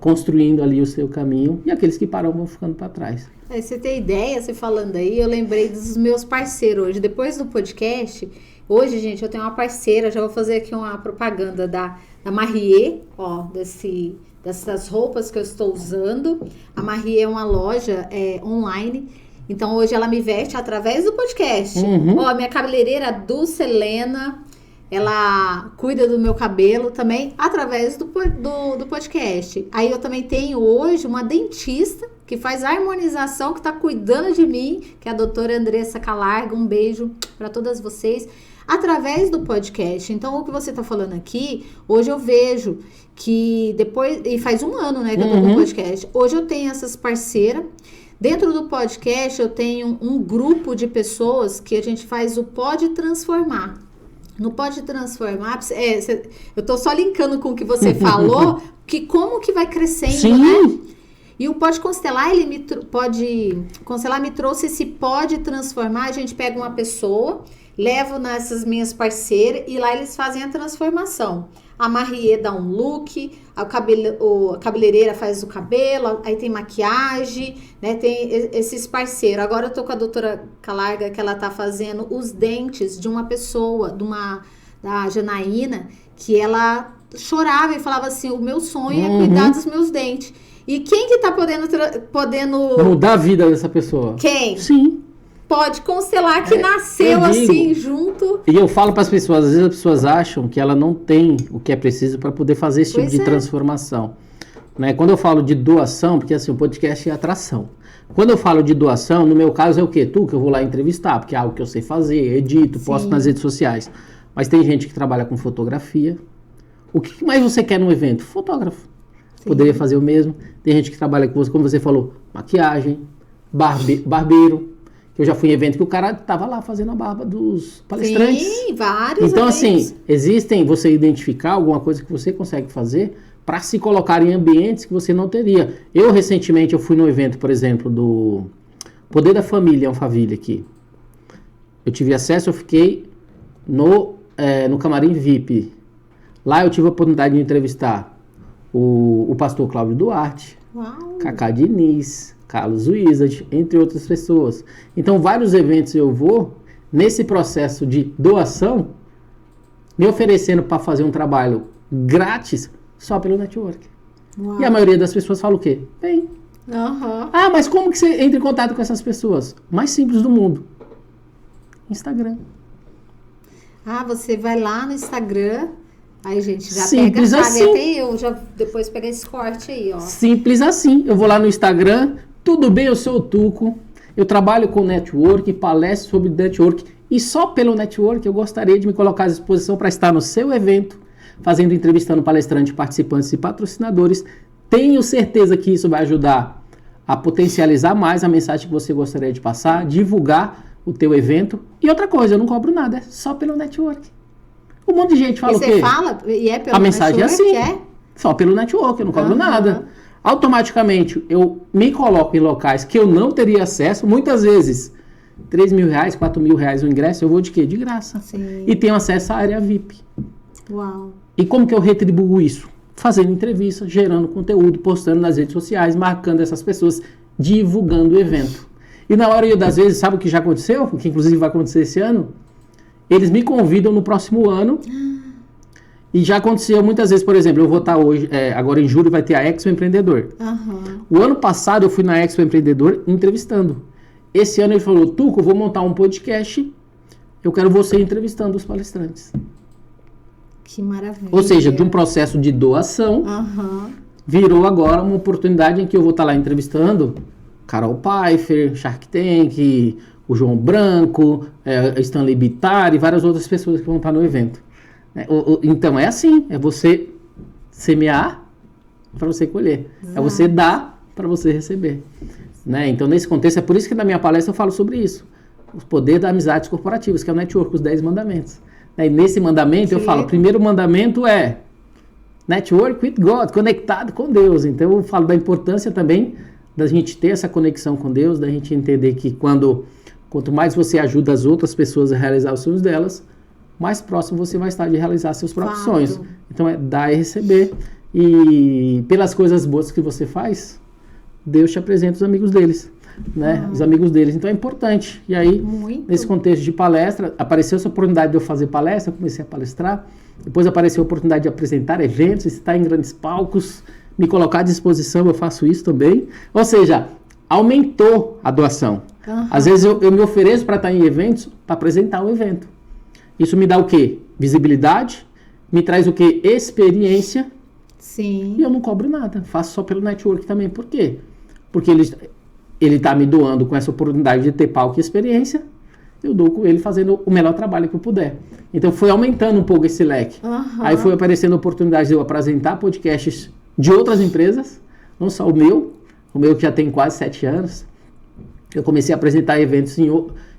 construindo ali o seu caminho e aqueles que param vão ficando para trás. Você tem ideia, você falando aí, eu lembrei dos meus parceiros hoje. Depois do podcast, hoje, gente, eu tenho uma parceira, já vou fazer aqui uma propaganda da Marie, ó, dessas roupas que eu estou usando. A Marie é uma loja online. Então, hoje ela me veste através do podcast. Ó, minha cabeleireira Dulcelena, ela cuida do meu cabelo também através do podcast. Aí eu também tenho hoje uma dentista que faz harmonização, que está cuidando de mim, que é a doutora Andressa Calarga. Um beijo para todas vocês. Através do podcast. Então, o que você está falando aqui, hoje eu vejo que depois... E faz um ano, né, que eu tô com o podcast. Hoje eu tenho essas parceiras. Dentro do podcast, eu tenho um grupo de pessoas que a gente faz o Pode Transformar. No Pode Transformar, eu tô só linkando com o que você falou, que como que vai crescendo, né? E o Pode Constelar, Pode Constelar me trouxe esse Pode Transformar. A gente pega uma pessoa, levo nessas minhas parceiras e lá eles fazem a transformação. A Marie dá um look, a cabeleireira faz o cabelo, aí tem maquiagem, né? Tem esses parceiros. Agora eu tô com a doutora Calarga, que ela tá fazendo os dentes de uma pessoa, da Janaína, que ela chorava e falava assim, o meu sonho é cuidar dos meus dentes. E quem que tá podendo... mudar a vida dessa pessoa? Quem? Sim. Pode constelar que nasceu assim, junto. E eu falo para as pessoas, às vezes as pessoas acham que ela não tem o que é preciso para poder fazer esse tipo de transformação. Né? Quando eu falo de doação, porque assim, o podcast é atração. Quando eu falo de doação, no meu caso é o quê? Que eu vou lá entrevistar, porque é algo que eu sei fazer, edito, posto nas redes sociais. Mas tem gente que trabalha com fotografia. O que mais você quer num evento? Fotógrafo. Sim. Poderia fazer o mesmo. Tem gente que trabalha com, como você falou, maquiagem, barbeiro. Eu já fui em evento que o cara tava lá fazendo a barba dos palestrantes. Sim, vários Então, eventos. assim, você identificar alguma coisa que você consegue fazer para se colocar em ambientes que você não teria. Eu, recentemente, fui num evento, por exemplo, do Poder da Família, Alphaville aqui. Eu tive acesso, eu fiquei no camarim VIP. Lá eu tive a oportunidade de entrevistar o pastor Cláudio Duarte, Cacá Diniz, Carlos Wizard, entre outras pessoas. Então, vários eventos eu vou, nesse processo de doação, me oferecendo para fazer um trabalho grátis só pelo network. Uau. E a maioria das pessoas fala o quê? Bem. Ah, mas como que você entra em contato com essas pessoas? Mais simples do mundo. Instagram. Ah, você vai lá no Instagram... Aí, gente, já simples pega, assim. Até eu já depois pega esse corte aí, ó. Simples assim. Eu vou lá no Instagram, tudo bem, eu sou o Tuco, eu trabalho com network, palestro sobre network, e só pelo network eu gostaria de me colocar à disposição para estar no seu evento, entrevistando palestrantes, participantes e patrocinadores. Tenho certeza que isso vai ajudar a potencializar mais a mensagem que você gostaria de passar, divulgar o teu evento. E outra coisa, eu não cobro nada, é só pelo network. Um monte de gente fala o quê? E você fala, e é pelo a mensagem network, é assim, só pelo network, eu não cobro nada. Automaticamente, eu me coloco em locais que eu não teria acesso, muitas vezes, R$3.000, R$4.000 o ingresso, eu vou de quê? De graça. Sim. E tenho acesso à área VIP. Uau. E como que eu retribuo isso? Fazendo entrevista, gerando conteúdo, postando nas redes sociais, marcando essas pessoas, divulgando o evento. E na hora das vezes, sabe o que já aconteceu? O que inclusive vai acontecer esse ano? Eles me convidam no próximo ano. E já aconteceu muitas vezes, por exemplo, eu vou estar hoje, agora em julho vai ter a Expo Empreendedor. O ano passado eu fui na Expo Empreendedor entrevistando. Esse ano ele falou, Tuco, eu vou montar um podcast, eu quero você entrevistando os palestrantes. Que maravilha. Ou seja, de um processo de doação, virou agora uma oportunidade em que eu vou estar lá entrevistando Carol Pfeiffer, Shark Tank, o João Branco, Stanley Bittar e várias outras pessoas que vão estar no evento. Então é assim, é você semear para você colher. Exato. É você dar para você receber. Né? Então nesse contexto, é por isso que na minha palestra eu falo sobre isso. O poder das amizades corporativas, que é o network, os 10 mandamentos. E nesse mandamento eu falo, o primeiro mandamento é network with God, conectado com Deus. Então eu falo da importância também da gente ter essa conexão com Deus, da gente entender que quanto mais você ajuda as outras pessoas a realizar os sonhos delas, mais próximo você vai estar de realizar seus próprios sonhos. Então é dar e receber. E pelas coisas boas que você faz, Deus te apresenta os amigos deles. Né? Os amigos deles. Então é importante. E aí, nesse contexto de palestra, apareceu essa oportunidade de eu fazer palestra, eu comecei a palestrar. Depois apareceu a oportunidade de apresentar eventos, estar em grandes palcos, me colocar à disposição, eu faço isso também. Ou seja, aumentou a doação. Às vezes eu me ofereço para estar em eventos, para apresentar o evento. Isso me dá o quê? Visibilidade, me traz o quê? Experiência. Sim. E eu não cobro nada, faço só pelo network também. Por quê? Porque ele está me doando com essa oportunidade de ter palco e experiência, eu dou com ele fazendo o melhor trabalho que eu puder. Então foi aumentando um pouco esse leque. Aí foi aparecendo a oportunidade de eu apresentar podcasts de outras empresas, não só o meu que já tem quase 7 anos. Eu comecei a apresentar eventos em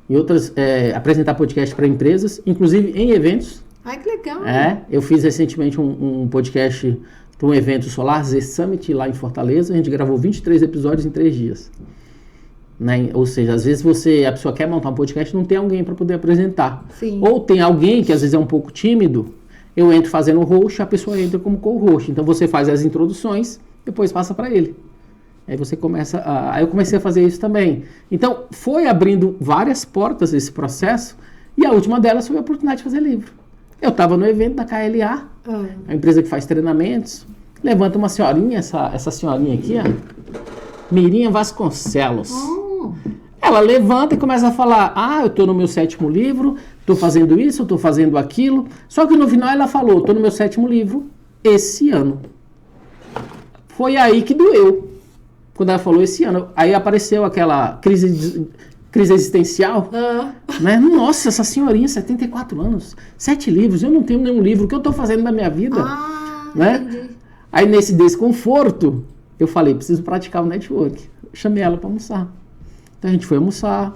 outras, apresentar podcast para empresas, inclusive em eventos. Ai, que legal. Eu fiz recentemente um podcast para um evento Solar Z Summit lá em Fortaleza. A gente gravou 23 episódios em 3 dias. Né? Ou seja, às vezes a pessoa quer montar um podcast e não tem alguém para poder apresentar. Sim. Ou tem alguém que às vezes é um pouco tímido, eu entro fazendo o host, a pessoa entra como co-host. Então você faz as introduções, depois passa para ele. Aí você começa aí eu comecei a fazer isso também. Então foi abrindo várias portas esse processo, e a última delas foi a oportunidade de fazer livro. Eu estava no evento da KLA, a empresa que faz treinamentos, levanta uma senhorinha, essa senhorinha aqui, ó, Mirinha Vasconcelos. Ela levanta e começa a falar, eu estou no meu 7º livro, estou fazendo isso, estou fazendo aquilo. Só que no final ela falou, estou no meu 7º livro esse ano. Foi aí que doeu, quando ela falou esse ano. Aí apareceu aquela crise existencial. Né? Nossa, essa senhorinha, 74 anos, 7 livros, eu não tenho nenhum livro, o que eu estou fazendo na minha vida? Né? Entendi. Aí nesse desconforto, eu falei, preciso praticar o network. Eu chamei ela para almoçar. Então a gente foi almoçar.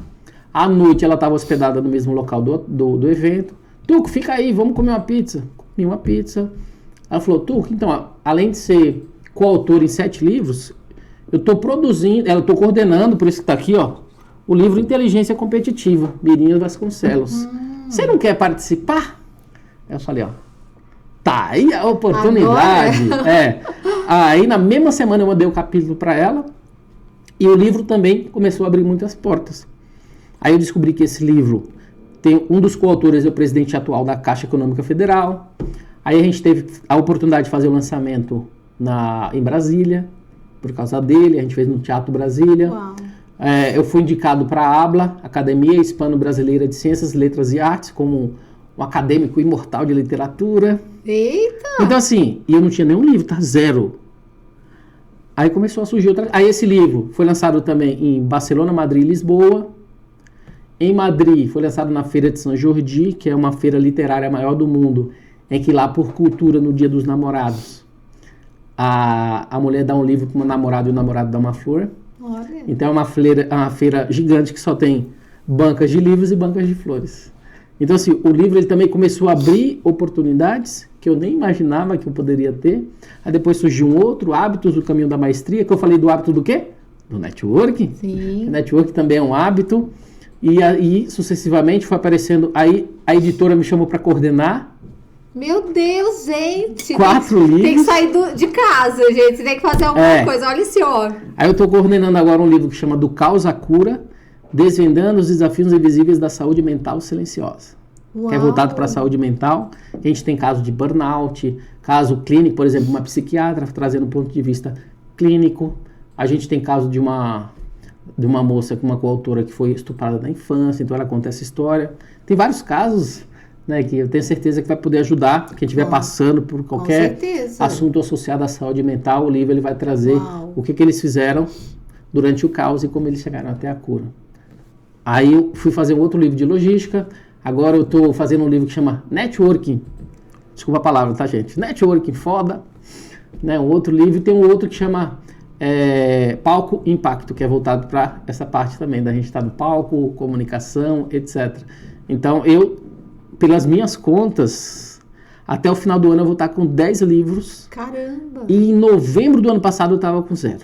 À noite ela estava hospedada no mesmo local do evento. Tuco, fica aí, vamos comer uma pizza. Comi uma pizza. Ela falou, Tuco, então, além de ser coautor em 7 livros, eu estou produzindo, estou coordenando, por isso que está aqui, ó, o livro Inteligência Competitiva, Mirinha Vasconcelos. Você não quer participar? Aí eu falei, ó, tá aí a oportunidade. Aí na mesma semana eu mandei o capítulo para ela, e o livro também começou a abrir muitas portas. Aí eu descobri que esse livro tem um dos coautores, é o presidente atual da Caixa Econômica Federal. Aí a gente teve a oportunidade de fazer o lançamento em Brasília, por causa dele, a gente fez no Teatro Brasília. Eu fui indicado para a ABLA, Academia Hispano-Brasileira de Ciências, Letras e Artes, como um acadêmico imortal de literatura. Eita! Então assim, e eu não tinha nenhum livro, tá? Zero. Aí começou a surgir Aí esse livro foi lançado também em Barcelona, Madrid e Lisboa. Em Madrid foi lançado na Feira de São Jordi, que é uma feira literária maior do mundo, em que lá por cultura, no Dia dos Namorados, a mulher dá um livro para o namorado e o namorado dá uma flor. Olha. Então é uma feira gigante que só tem bancas de livros e bancas de flores. Então assim, o livro ele também começou a abrir oportunidades que eu nem imaginava que eu poderia ter. Aí depois surgiu um outro, Hábitos do Caminho da Maestria, que eu falei do hábito do quê? Do networking. Sim. O networking também é um hábito. E aí, sucessivamente, foi aparecendo. Aí a editora me chamou para coordenar. Meu Deus, gente. 4 livros. Tem que sair de casa, gente. Você tem que fazer alguma coisa. Olha esse ó. Aí eu estou coordenando agora um livro que chama Do Caos à Cura, Desvendando os Desafios Invisíveis da Saúde Mental Silenciosa. Que é voltado para a saúde mental. A gente tem caso de burnout, caso clínico, por exemplo, uma psiquiatra trazendo um ponto de vista clínico. A gente tem caso de uma moça, uma coautora que foi estuprada na infância, então ela conta essa história. Tem vários casos, né, que eu tenho certeza que vai poder ajudar quem estiver passando por qualquer assunto associado à saúde mental. O livro ele vai trazer o que eles fizeram durante o caos e como eles chegaram até a cura. Aí eu fui fazer um outro livro de logística. Agora eu estou fazendo um livro que chama Networking. Desculpa a palavra, tá, gente? Networking foda. Né? Um outro livro. Tem um outro que chama Palco Impacto, que é voltado para essa parte também, da gente estar no palco, comunicação, etc. Então, pelas minhas contas, até o final do ano eu vou estar com 10 livros. Caramba! E em novembro do ano passado eu estava com 0.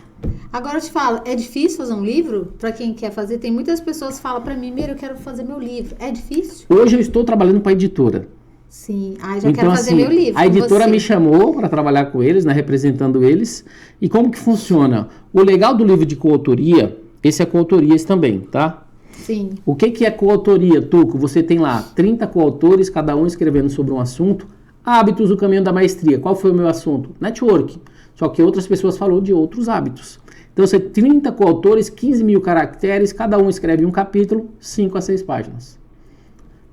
Agora eu te falo, é difícil fazer um livro? Para quem quer fazer, tem muitas pessoas que falam para mim, Mira, eu quero fazer meu livro. É difícil? Hoje eu estou trabalhando para a editora. Sim, já quero fazer meu livro. A editora me chamou para trabalhar com eles, né, representando eles. E como que funciona? O legal do livro de coautoria, esse é coautorias também, tá? Sim. O que é coautoria, Tuco? Você tem lá 30 coautores, cada um escrevendo sobre um assunto. Hábitos do Caminho da Maestria. Qual foi o meu assunto? Network. Só que outras pessoas falaram de outros hábitos. Então, você tem 30 coautores, 15 mil caracteres, cada um escreve um capítulo, 5 a 6 páginas.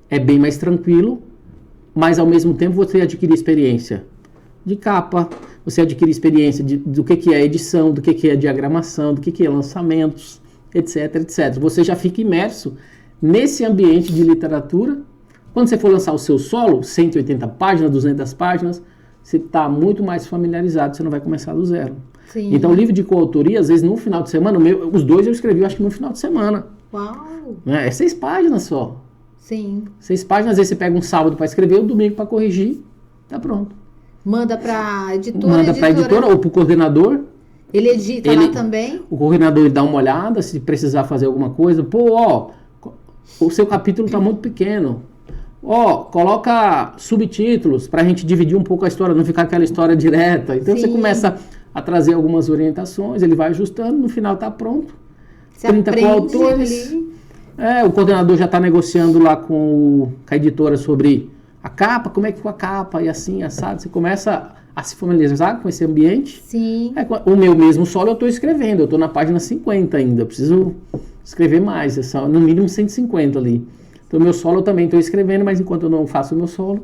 É bem mais tranquilo, mas ao mesmo tempo você adquire experiência de capa, você adquire experiência do que é edição, do que é diagramação, do que é lançamentos, etc, etc. Você já fica imerso nesse ambiente de literatura. Quando você for lançar o seu solo, 180 páginas, 200 páginas, você está muito mais familiarizado, você não vai começar do zero. Sim. Então, o livro de coautoria, às vezes no final de semana, os 2 eu escrevi, acho que no final de semana. Uau! É 6 páginas só. Sim. 6 páginas, às vezes você pega um sábado para escrever, um domingo para corrigir, tá pronto. Manda para editora. Manda para editora ou para o coordenador. Ele edita lá também? O coordenador ele dá uma olhada, se precisar fazer alguma coisa. Pô, ó, o seu capítulo tá muito pequeno. Ó, coloca subtítulos pra gente dividir um pouco a história, não ficar aquela história direta. Então você começa a trazer algumas orientações, ele vai ajustando, no final tá pronto. Você 30 coautores. O coordenador já está negociando lá com a editora sobre a capa, como é que ficou a capa, e assim, assado. Você começa a se familiarizar com esse ambiente. Sim. O meu mesmo solo eu estou escrevendo, eu estou na página 50 ainda, eu preciso escrever mais, no mínimo 150 ali. Então meu solo eu também estou escrevendo, mas enquanto eu não faço o meu solo,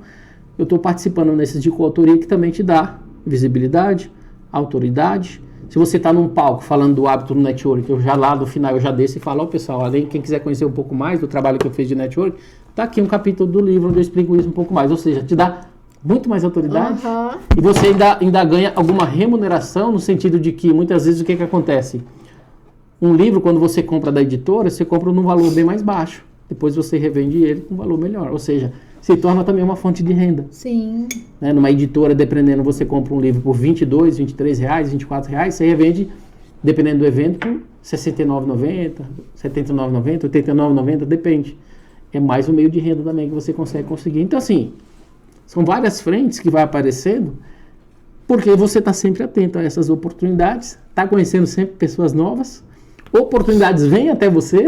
eu estou participando nesses de coautoria que também te dá visibilidade, autoridade. Se você está num palco falando do hábito do network, eu já lá no final eu já desço e falo, ó pessoal, além quem quiser conhecer um pouco mais do trabalho que eu fiz de network, tá aqui um capítulo do livro onde eu explico isso um pouco mais. Ou seja, te dá muito mais autoridade e você ainda ganha alguma remuneração no sentido de que muitas vezes o que acontece? Um livro, quando você compra da editora, você compra num valor bem mais baixo. Depois você revende ele com um valor melhor. Ou seja, se torna também uma fonte de renda. Sim. Né? Numa editora, dependendo, você compra um livro por R$22, R$23, R$24, você revende, dependendo do evento, por R$69,90, R$79,90, R$89,90, depende. É mais um meio de renda também que você consegue conseguir. Então, assim, são várias frentes que vai aparecendo, porque você está sempre atento a essas oportunidades, está conhecendo sempre pessoas novas, oportunidades vêm até você,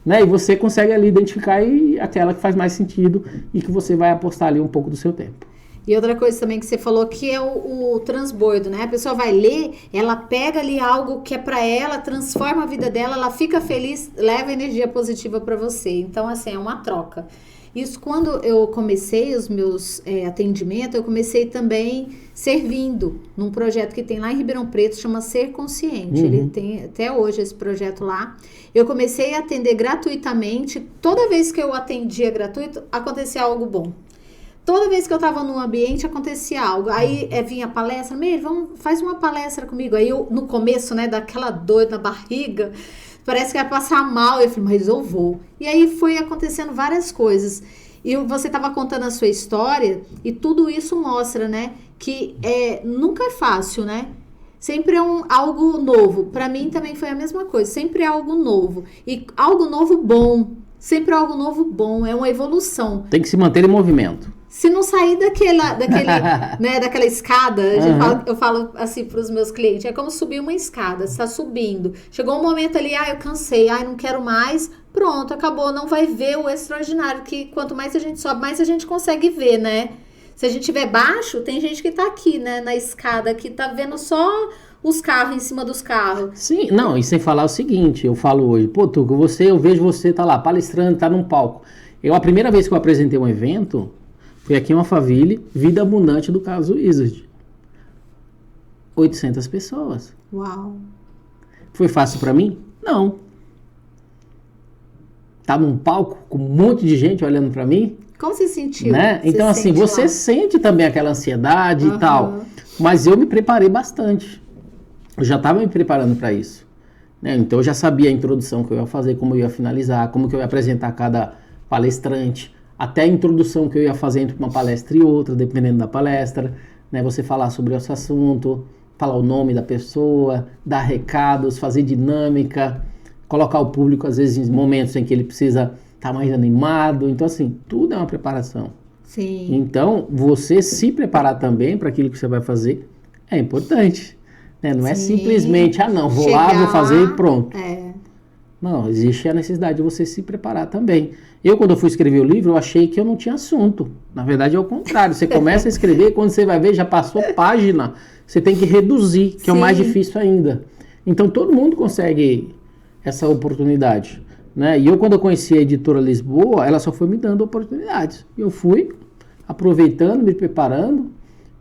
né? E você consegue ali identificar aquela que faz mais sentido e que você vai apostar ali um pouco do seu tempo. E outra coisa também que você falou que é o transbordo, né? A pessoa vai ler, ela pega ali algo que é para ela, transforma a vida dela, ela fica feliz, leva energia positiva para você. Então, assim, é uma troca. Isso, quando eu comecei os meus atendimentos, eu comecei também servindo num projeto que tem lá em Ribeirão Preto, chama Ser Consciente. Ele tem até hoje esse projeto lá. Eu comecei a atender gratuitamente. Toda vez que eu atendia gratuito, acontecia algo bom. Toda vez que eu estava num ambiente, acontecia algo. Aí vinha a palestra, Meire, faz uma palestra comigo. Aí eu, no começo, né, daquela dor na barriga, parece que ia passar mal. Eu falei, mas eu vou. E aí foi acontecendo várias coisas. E você estava contando a sua história e tudo isso mostra, né, que nunca é fácil, né? Sempre é algo novo. Para mim também foi a mesma coisa. Sempre é algo novo. E algo novo bom. Sempre é algo novo bom. É uma evolução. Tem que se manter em movimento. Se não sair daquela escada, eu falo assim para os meus clientes, é como subir uma escada, você está subindo. Chegou um momento ali, eu cansei, não quero mais, pronto, acabou, não vai ver o extraordinário, que quanto mais a gente sobe, mais a gente consegue ver, né? Se a gente estiver baixo, tem gente que tá aqui, né, na escada, que tá vendo só os carros em cima dos carros. Sim, não, e sem falar o seguinte, eu falo hoje, pô, Tuco, eu vejo você tá lá, palestrando, tá num palco. A primeira vez que eu apresentei um evento, foi aqui em Alphaville, Vida Abundante do Carlos Wizard. 800 pessoas. Uau. Foi fácil pra mim? Não. Tá num palco com um monte de gente olhando pra mim. Como você sentiu? Né? Então, assim, você sente também aquela ansiedade e tal. Mas eu me preparei bastante. Eu já estava me preparando para isso. Né? Então, eu já sabia a introdução que eu ia fazer, como eu ia finalizar, como que eu ia apresentar cada palestrante. Até a introdução que eu ia fazer entre uma palestra e outra, dependendo da palestra, né? Você falar sobre esse assunto, falar o nome da pessoa, dar recados, fazer dinâmica, colocar o público, às vezes, em momentos em que ele precisa estar mais animado. Então, assim, tudo é uma preparação. Sim. Então, você se preparar também para aquilo que você vai fazer é importante. Né? Não é simplesmente, vou lá, vou fazer e pronto. Não, existe a necessidade de você se preparar também. Quando eu fui escrever o livro, eu achei que eu não tinha assunto. Na verdade, é o contrário. Você começa a escrever, quando você vai ver, já passou a página. Você tem que reduzir, que é o mais difícil ainda. Então, todo mundo consegue essa oportunidade. Né? E quando eu conheci a editora Lisboa, ela só foi me dando oportunidades. Eu fui aproveitando, me preparando.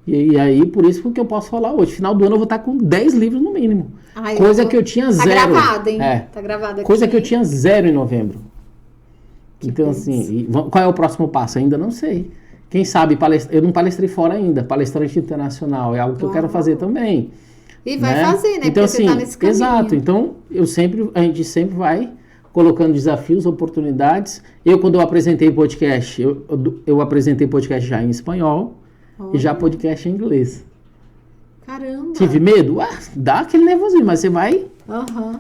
E aí, por isso que eu posso falar hoje. Final do ano eu vou estar com 10 livros no mínimo. Coisa que eu tinha zero. Tá gravado, hein? Tá gravado aqui. Coisa que eu tinha zero em novembro. Então, assim, qual é o próximo passo? Ainda não sei. Quem sabe, eu não palestrei fora ainda. Palestrante internacional é algo que eu quero fazer também. E vai fazer, né? Então, porque você tá nesse caminho. Exato. Então, a gente sempre vai colocando desafios, oportunidades. Quando eu apresentei podcast, eu apresentei podcast já em espanhol e já podcast em inglês. Caramba. Tive medo? Dá aquele nervosinho, mas você vai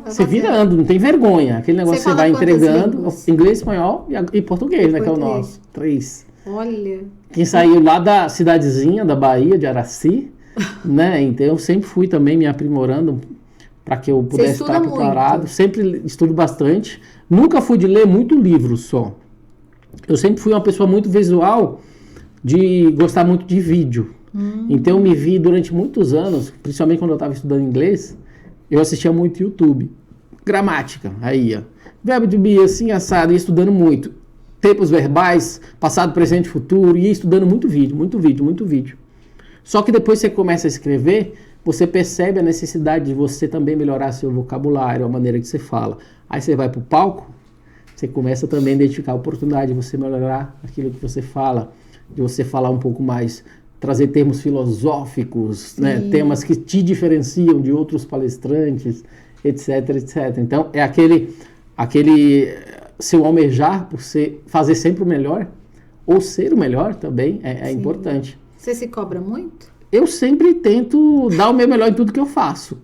você virando, não tem vergonha. Aquele negócio você vai entregando. Inglês, espanhol e português, né? Que é o nosso. 3. Olha. Quem saiu lá da cidadezinha da Bahia, de Araci, né? Então eu sempre fui também me aprimorando para que eu pudesse estar preparado. Sempre estudo bastante. Nunca fui de ler muito livro só. Eu sempre fui uma pessoa muito visual, de gostar muito de vídeo. Então eu me vi durante muitos anos, principalmente quando eu estava estudando inglês, eu assistia muito YouTube. Gramática, aí, ó. Verbo to be, assim, assado, ia estudando muito. Tempos verbais, passado, presente, futuro, ia estudando muito vídeo. Só que depois você começa a escrever, você percebe a necessidade de você também melhorar seu vocabulário, a maneira que você fala. Aí você vai pro palco, você começa também a identificar a oportunidade de você melhorar aquilo que você fala, de você falar um pouco mais, trazer termos filosóficos, né? Temas que te diferenciam de outros palestrantes, etc, etc. Então, é aquele seu almejar por fazer sempre o melhor, ou ser o melhor também, é importante. Você se cobra muito? Eu sempre tento dar o meu melhor em tudo que eu faço.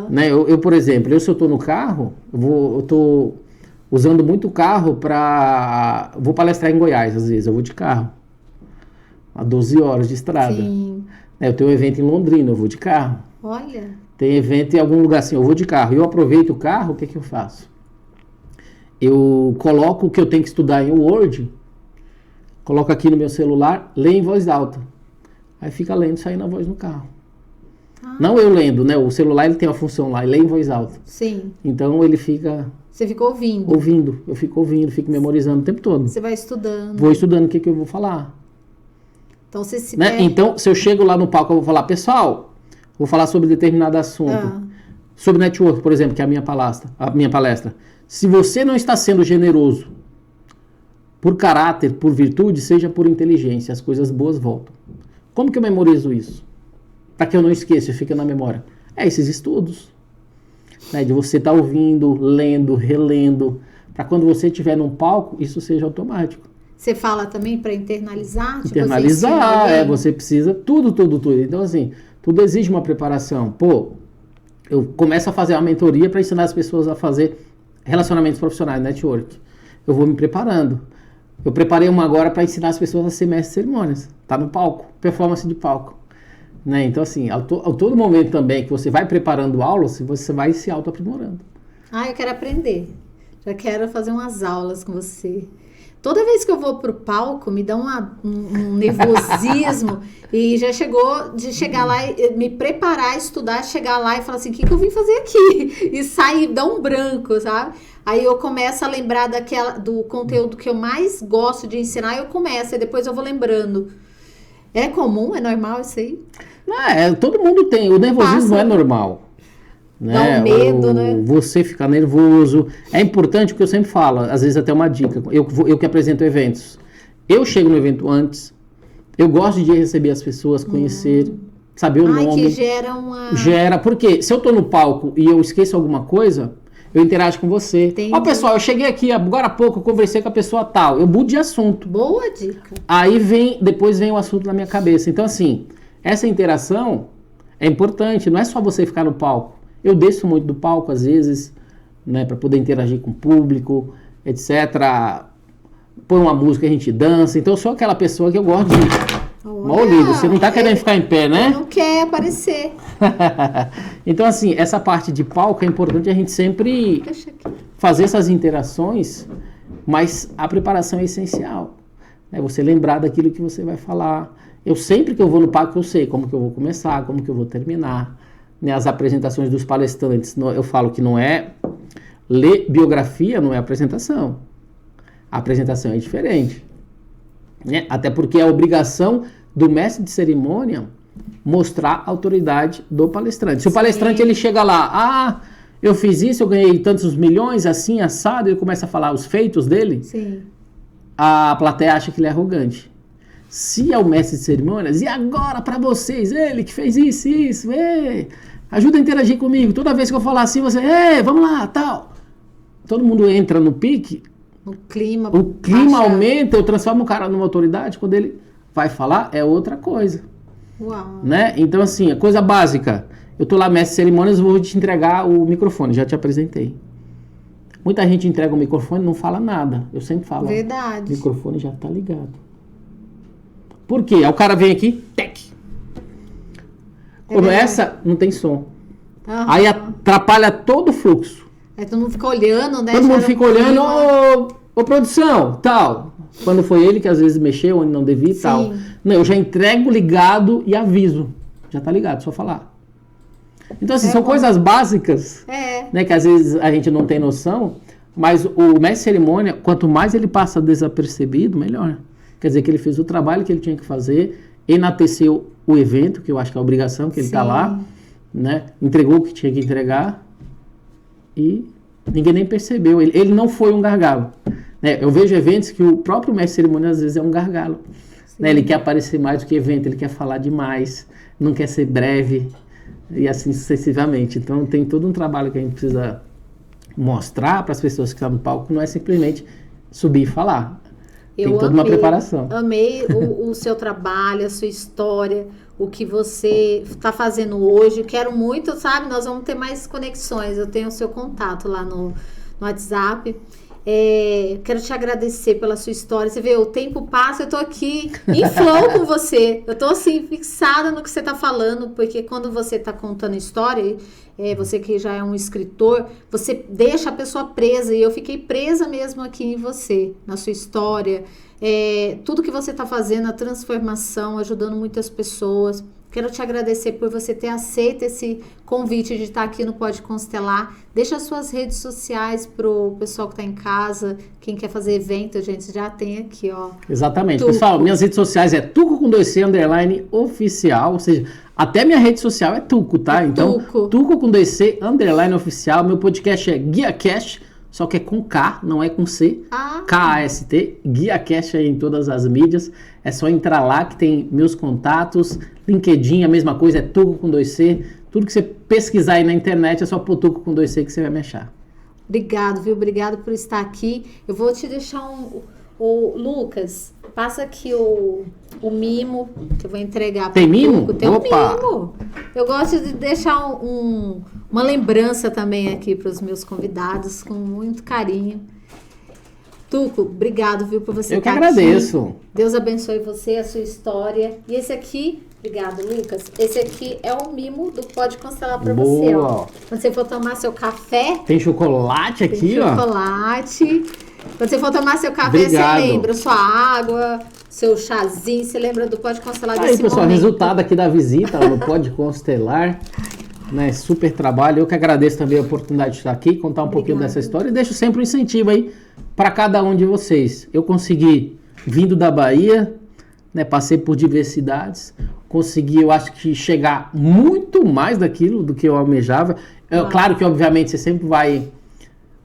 Né? Eu, por exemplo, se eu estou no carro, eu estou usando muito o carro vou palestrar em Goiás, às vezes, eu vou de carro. A 12 horas de estrada. Sim. Eu tenho um evento em Londrina, eu vou de carro. Olha. Tem evento em algum lugar assim, eu vou de carro. Eu aproveito o carro, o que eu faço? Eu coloco o que eu tenho que estudar em Word, coloco aqui no meu celular, leio em voz alta. Aí fica lendo, saindo a voz no carro. Não eu lendo, né? O celular ele tem uma função lá, ele lê em voz alta. Sim. Então ele fica... Você fica ouvindo? Ouvindo. Eu fico ouvindo, fico memorizando o tempo todo. Você vai estudando. Vou estudando o que eu vou falar. Então, você se né? Então, se eu chego lá no palco, eu vou falar, pessoal, vou falar sobre determinado assunto. Sobre network, por exemplo, que é a minha palestra. Se você não está sendo generoso por caráter, por virtude, seja por inteligência, as coisas boas voltam. Como que eu memorizo isso? Para que eu não esqueça, fica na memória. Esses estudos. Né? De você estar ouvindo, lendo, relendo, para quando você estiver num palco, isso seja automático. Você fala também para internalizar? Internalizar, você precisa, tudo. Então, assim, tudo exige uma preparação. Eu começo a fazer uma mentoria para ensinar as pessoas a fazer relacionamentos profissionais, network. Eu vou me preparando. Eu preparei uma agora para ensinar as pessoas a ser mestre de cerimônias. Tá no palco, performance de palco. Né? Então, assim, a todo momento também que você vai preparando aulas, você vai se auto-aprimorando. Eu quero aprender. Já quero fazer umas aulas com você. Toda vez que eu vou pro palco, me dá um nervosismo. E já chegou de chegar lá, me preparar, estudar, chegar lá e falar assim, o que eu vim fazer aqui? E sair, dá um branco, sabe? Aí eu começo a lembrar do conteúdo que eu mais gosto de ensinar, e depois eu vou lembrando. É comum? É normal isso aí? Todo mundo tem. O nervosismo é normal. Né? Dá um medo, né? Você ficar nervoso. É importante, porque eu sempre falo, às vezes até uma dica. Eu que apresento eventos. Eu chego no evento antes. Eu gosto de receber as pessoas, conhecer, saber o nome. Que gera uma... Porque se eu tô no palco e eu esqueço alguma coisa, eu interajo com você. Pessoal, eu cheguei aqui agora há pouco, eu conversei com a pessoa tal. Eu mudo de assunto. Boa dica. Aí depois vem o assunto na minha cabeça. Então, assim, essa interação é importante. Não é só você ficar no palco. Eu desço muito do palco, às vezes, né, para poder interagir com o público, etc. Põe uma música, a gente dança. Então, eu sou aquela pessoa que eu gosto de... Você não tá querendo ficar em pé, né? Não quer aparecer. Então, assim, essa parte de palco é importante a gente sempre fazer essas interações, mas a preparação é essencial. Né? Você lembrar daquilo que você vai falar. Sempre que eu vou no palco, eu sei como que eu vou começar, como que eu vou terminar. Né? As apresentações dos palestrantes, eu falo que não é... Ler biografia não é apresentação. A apresentação é diferente. Né? Até porque é a obrigação do mestre de cerimônia mostrar a autoridade do palestrante. Se o palestrante ele chega lá, eu fiz isso, eu ganhei tantos milhões, assim, assado, ele começa a falar os feitos dele, a plateia acha que ele é arrogante. Se é o mestre de cerimônias, e agora para vocês, ele que fez isso, ajuda a interagir comigo, toda vez que eu falar assim, você, vamos lá, tal. Todo mundo entra no pique, o clima aumenta, eu transformo o cara numa autoridade, quando ele vai falar, é outra coisa. Uau. Né? Então, assim, a coisa básica. Eu tô lá, mestre de cerimônias, vou te entregar o microfone, já te apresentei. Muita gente entrega o microfone e não fala nada. Eu sempre falo, Verdade. O microfone já tá ligado. Por quê? Aí o cara vem aqui, tec. Começa, não tem som. Aí atrapalha todo o fluxo. Aí todo mundo fica olhando, né? Todo mundo fica olhando, ô produção, tal. Quando foi ele que às vezes mexeu onde não devia e tal. Não, eu já entrego ligado e aviso. Já tá ligado, só falar. Então, assim, são coisas básicas, né, que às vezes a gente não tem noção, mas o mestre de cerimônia, quanto mais ele passa desapercebido, melhor. Quer dizer que ele fez o trabalho que ele tinha que fazer, enalteceu o evento, que eu acho que é a obrigação, que ele tá lá, né, entregou o que tinha que entregar e ninguém nem percebeu. Ele não foi um gargalo. Né? Eu vejo eventos que o próprio mestre de cerimônia às vezes é um gargalo. Né? Ele quer aparecer mais do que evento, ele quer falar demais, não quer ser breve. E assim sucessivamente. Então tem todo um trabalho que a gente precisa mostrar para as pessoas que estão no palco, não é simplesmente subir e falar. Tem toda uma preparação. Amei o seu trabalho, a sua história, o que você está fazendo hoje. Quero muito, sabe? Nós vamos ter mais conexões. Eu tenho o seu contato lá no WhatsApp. Quero te agradecer pela sua história. Você vê, o tempo passa, eu tô aqui em flow com você. Eu tô assim, fixada no que você tá falando, porque quando você tá contando história, você que já é um escritor, você deixa a pessoa presa, e eu fiquei presa mesmo aqui em você, na sua história. Tudo que você tá fazendo, a transformação, ajudando muitas pessoas. Quero te agradecer por você ter aceito esse convite de estar aqui no Pode Constelar. Deixa as suas redes sociais pro pessoal que está em casa, quem quer fazer evento, gente, já tem aqui, ó. Exatamente. Tuco. Pessoal, minhas redes sociais é Tuco com 2C _ oficial, ou seja, até minha rede social é Tuco, tá? Então, Tuco com 2C _ oficial. Meu podcast é GuiaCast, só que é com K, não é com C. KAST, GuiaCast aí em todas as mídias. É só entrar lá que tem meus contatos. LinkedIn, a mesma coisa, é Tuco com 2C. Tudo que você pesquisar aí na internet é só pôr Tuco com 2C que você vai me achar. Obrigado, viu? Obrigado por estar aqui. Eu vou te deixar o Lucas, passa aqui o mimo que eu vou entregar. Tem mimo? Tem um mimo. Eu gosto de deixar uma lembrança também aqui para os meus convidados, com muito carinho. Tuco, obrigado, viu, por você estar aqui. Eu que agradeço. Deus abençoe você, a sua história. E esse aqui, obrigado, Lucas.Esse aqui é o mimo do Pode Constelar para você, ó. Quando você for tomar seu café... Tem chocolate aqui, tem chocolate. Quando você for tomar seu café, você lembra sua água, seu chazinho, você lembra do Pode Constelar desse momento. Aí, pessoal, resultado aqui da visita no Pode Constelar. Né, super trabalho. Eu que agradeço também a oportunidade de estar aqui, contar um pouquinho dessa história e deixo sempre um incentivo aí para cada um de vocês. Eu consegui, vindo da Bahia, né, passei por diversidades, consegui, eu acho que chegar muito mais daquilo do que eu almejava. Claro que, obviamente, você sempre vai,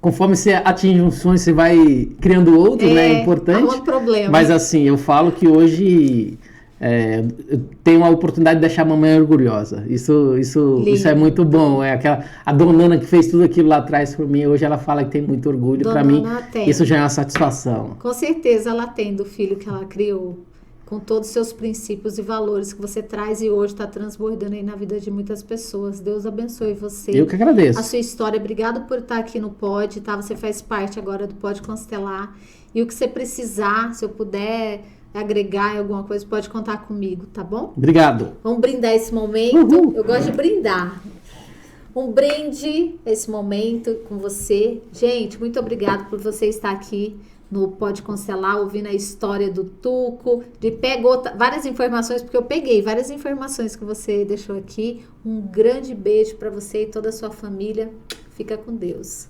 conforme você atinge um sonho, você vai criando outro, né? É importante. Há um problema. Mas assim, eu falo que hoje... eu tenho a oportunidade de deixar a mamãe orgulhosa. Isso é muito bom. A dona Ana que fez tudo aquilo lá atrás por mim, hoje ela fala que tem muito orgulho. Para mim, isso já é uma satisfação. Com certeza ela tem do filho que ela criou, com todos os seus princípios e valores que você traz e hoje está transbordando aí na vida de muitas pessoas. Deus abençoe você. Eu que agradeço. A sua história. Obrigado por estar aqui no Pode, tá? Você faz parte agora do Pode Constelar. E o que você precisar, se eu puder... agregar em alguma coisa, pode contar comigo, tá bom? Obrigado. Vamos brindar esse momento. Eu gosto de brindar. Um brinde esse momento com você. Gente, muito obrigado por você estar aqui no Pode Constelar, ouvindo a história do Tuco. Pegou várias informações, porque eu peguei várias informações que você deixou aqui. Um grande beijo para você e toda a sua família. Fica com Deus.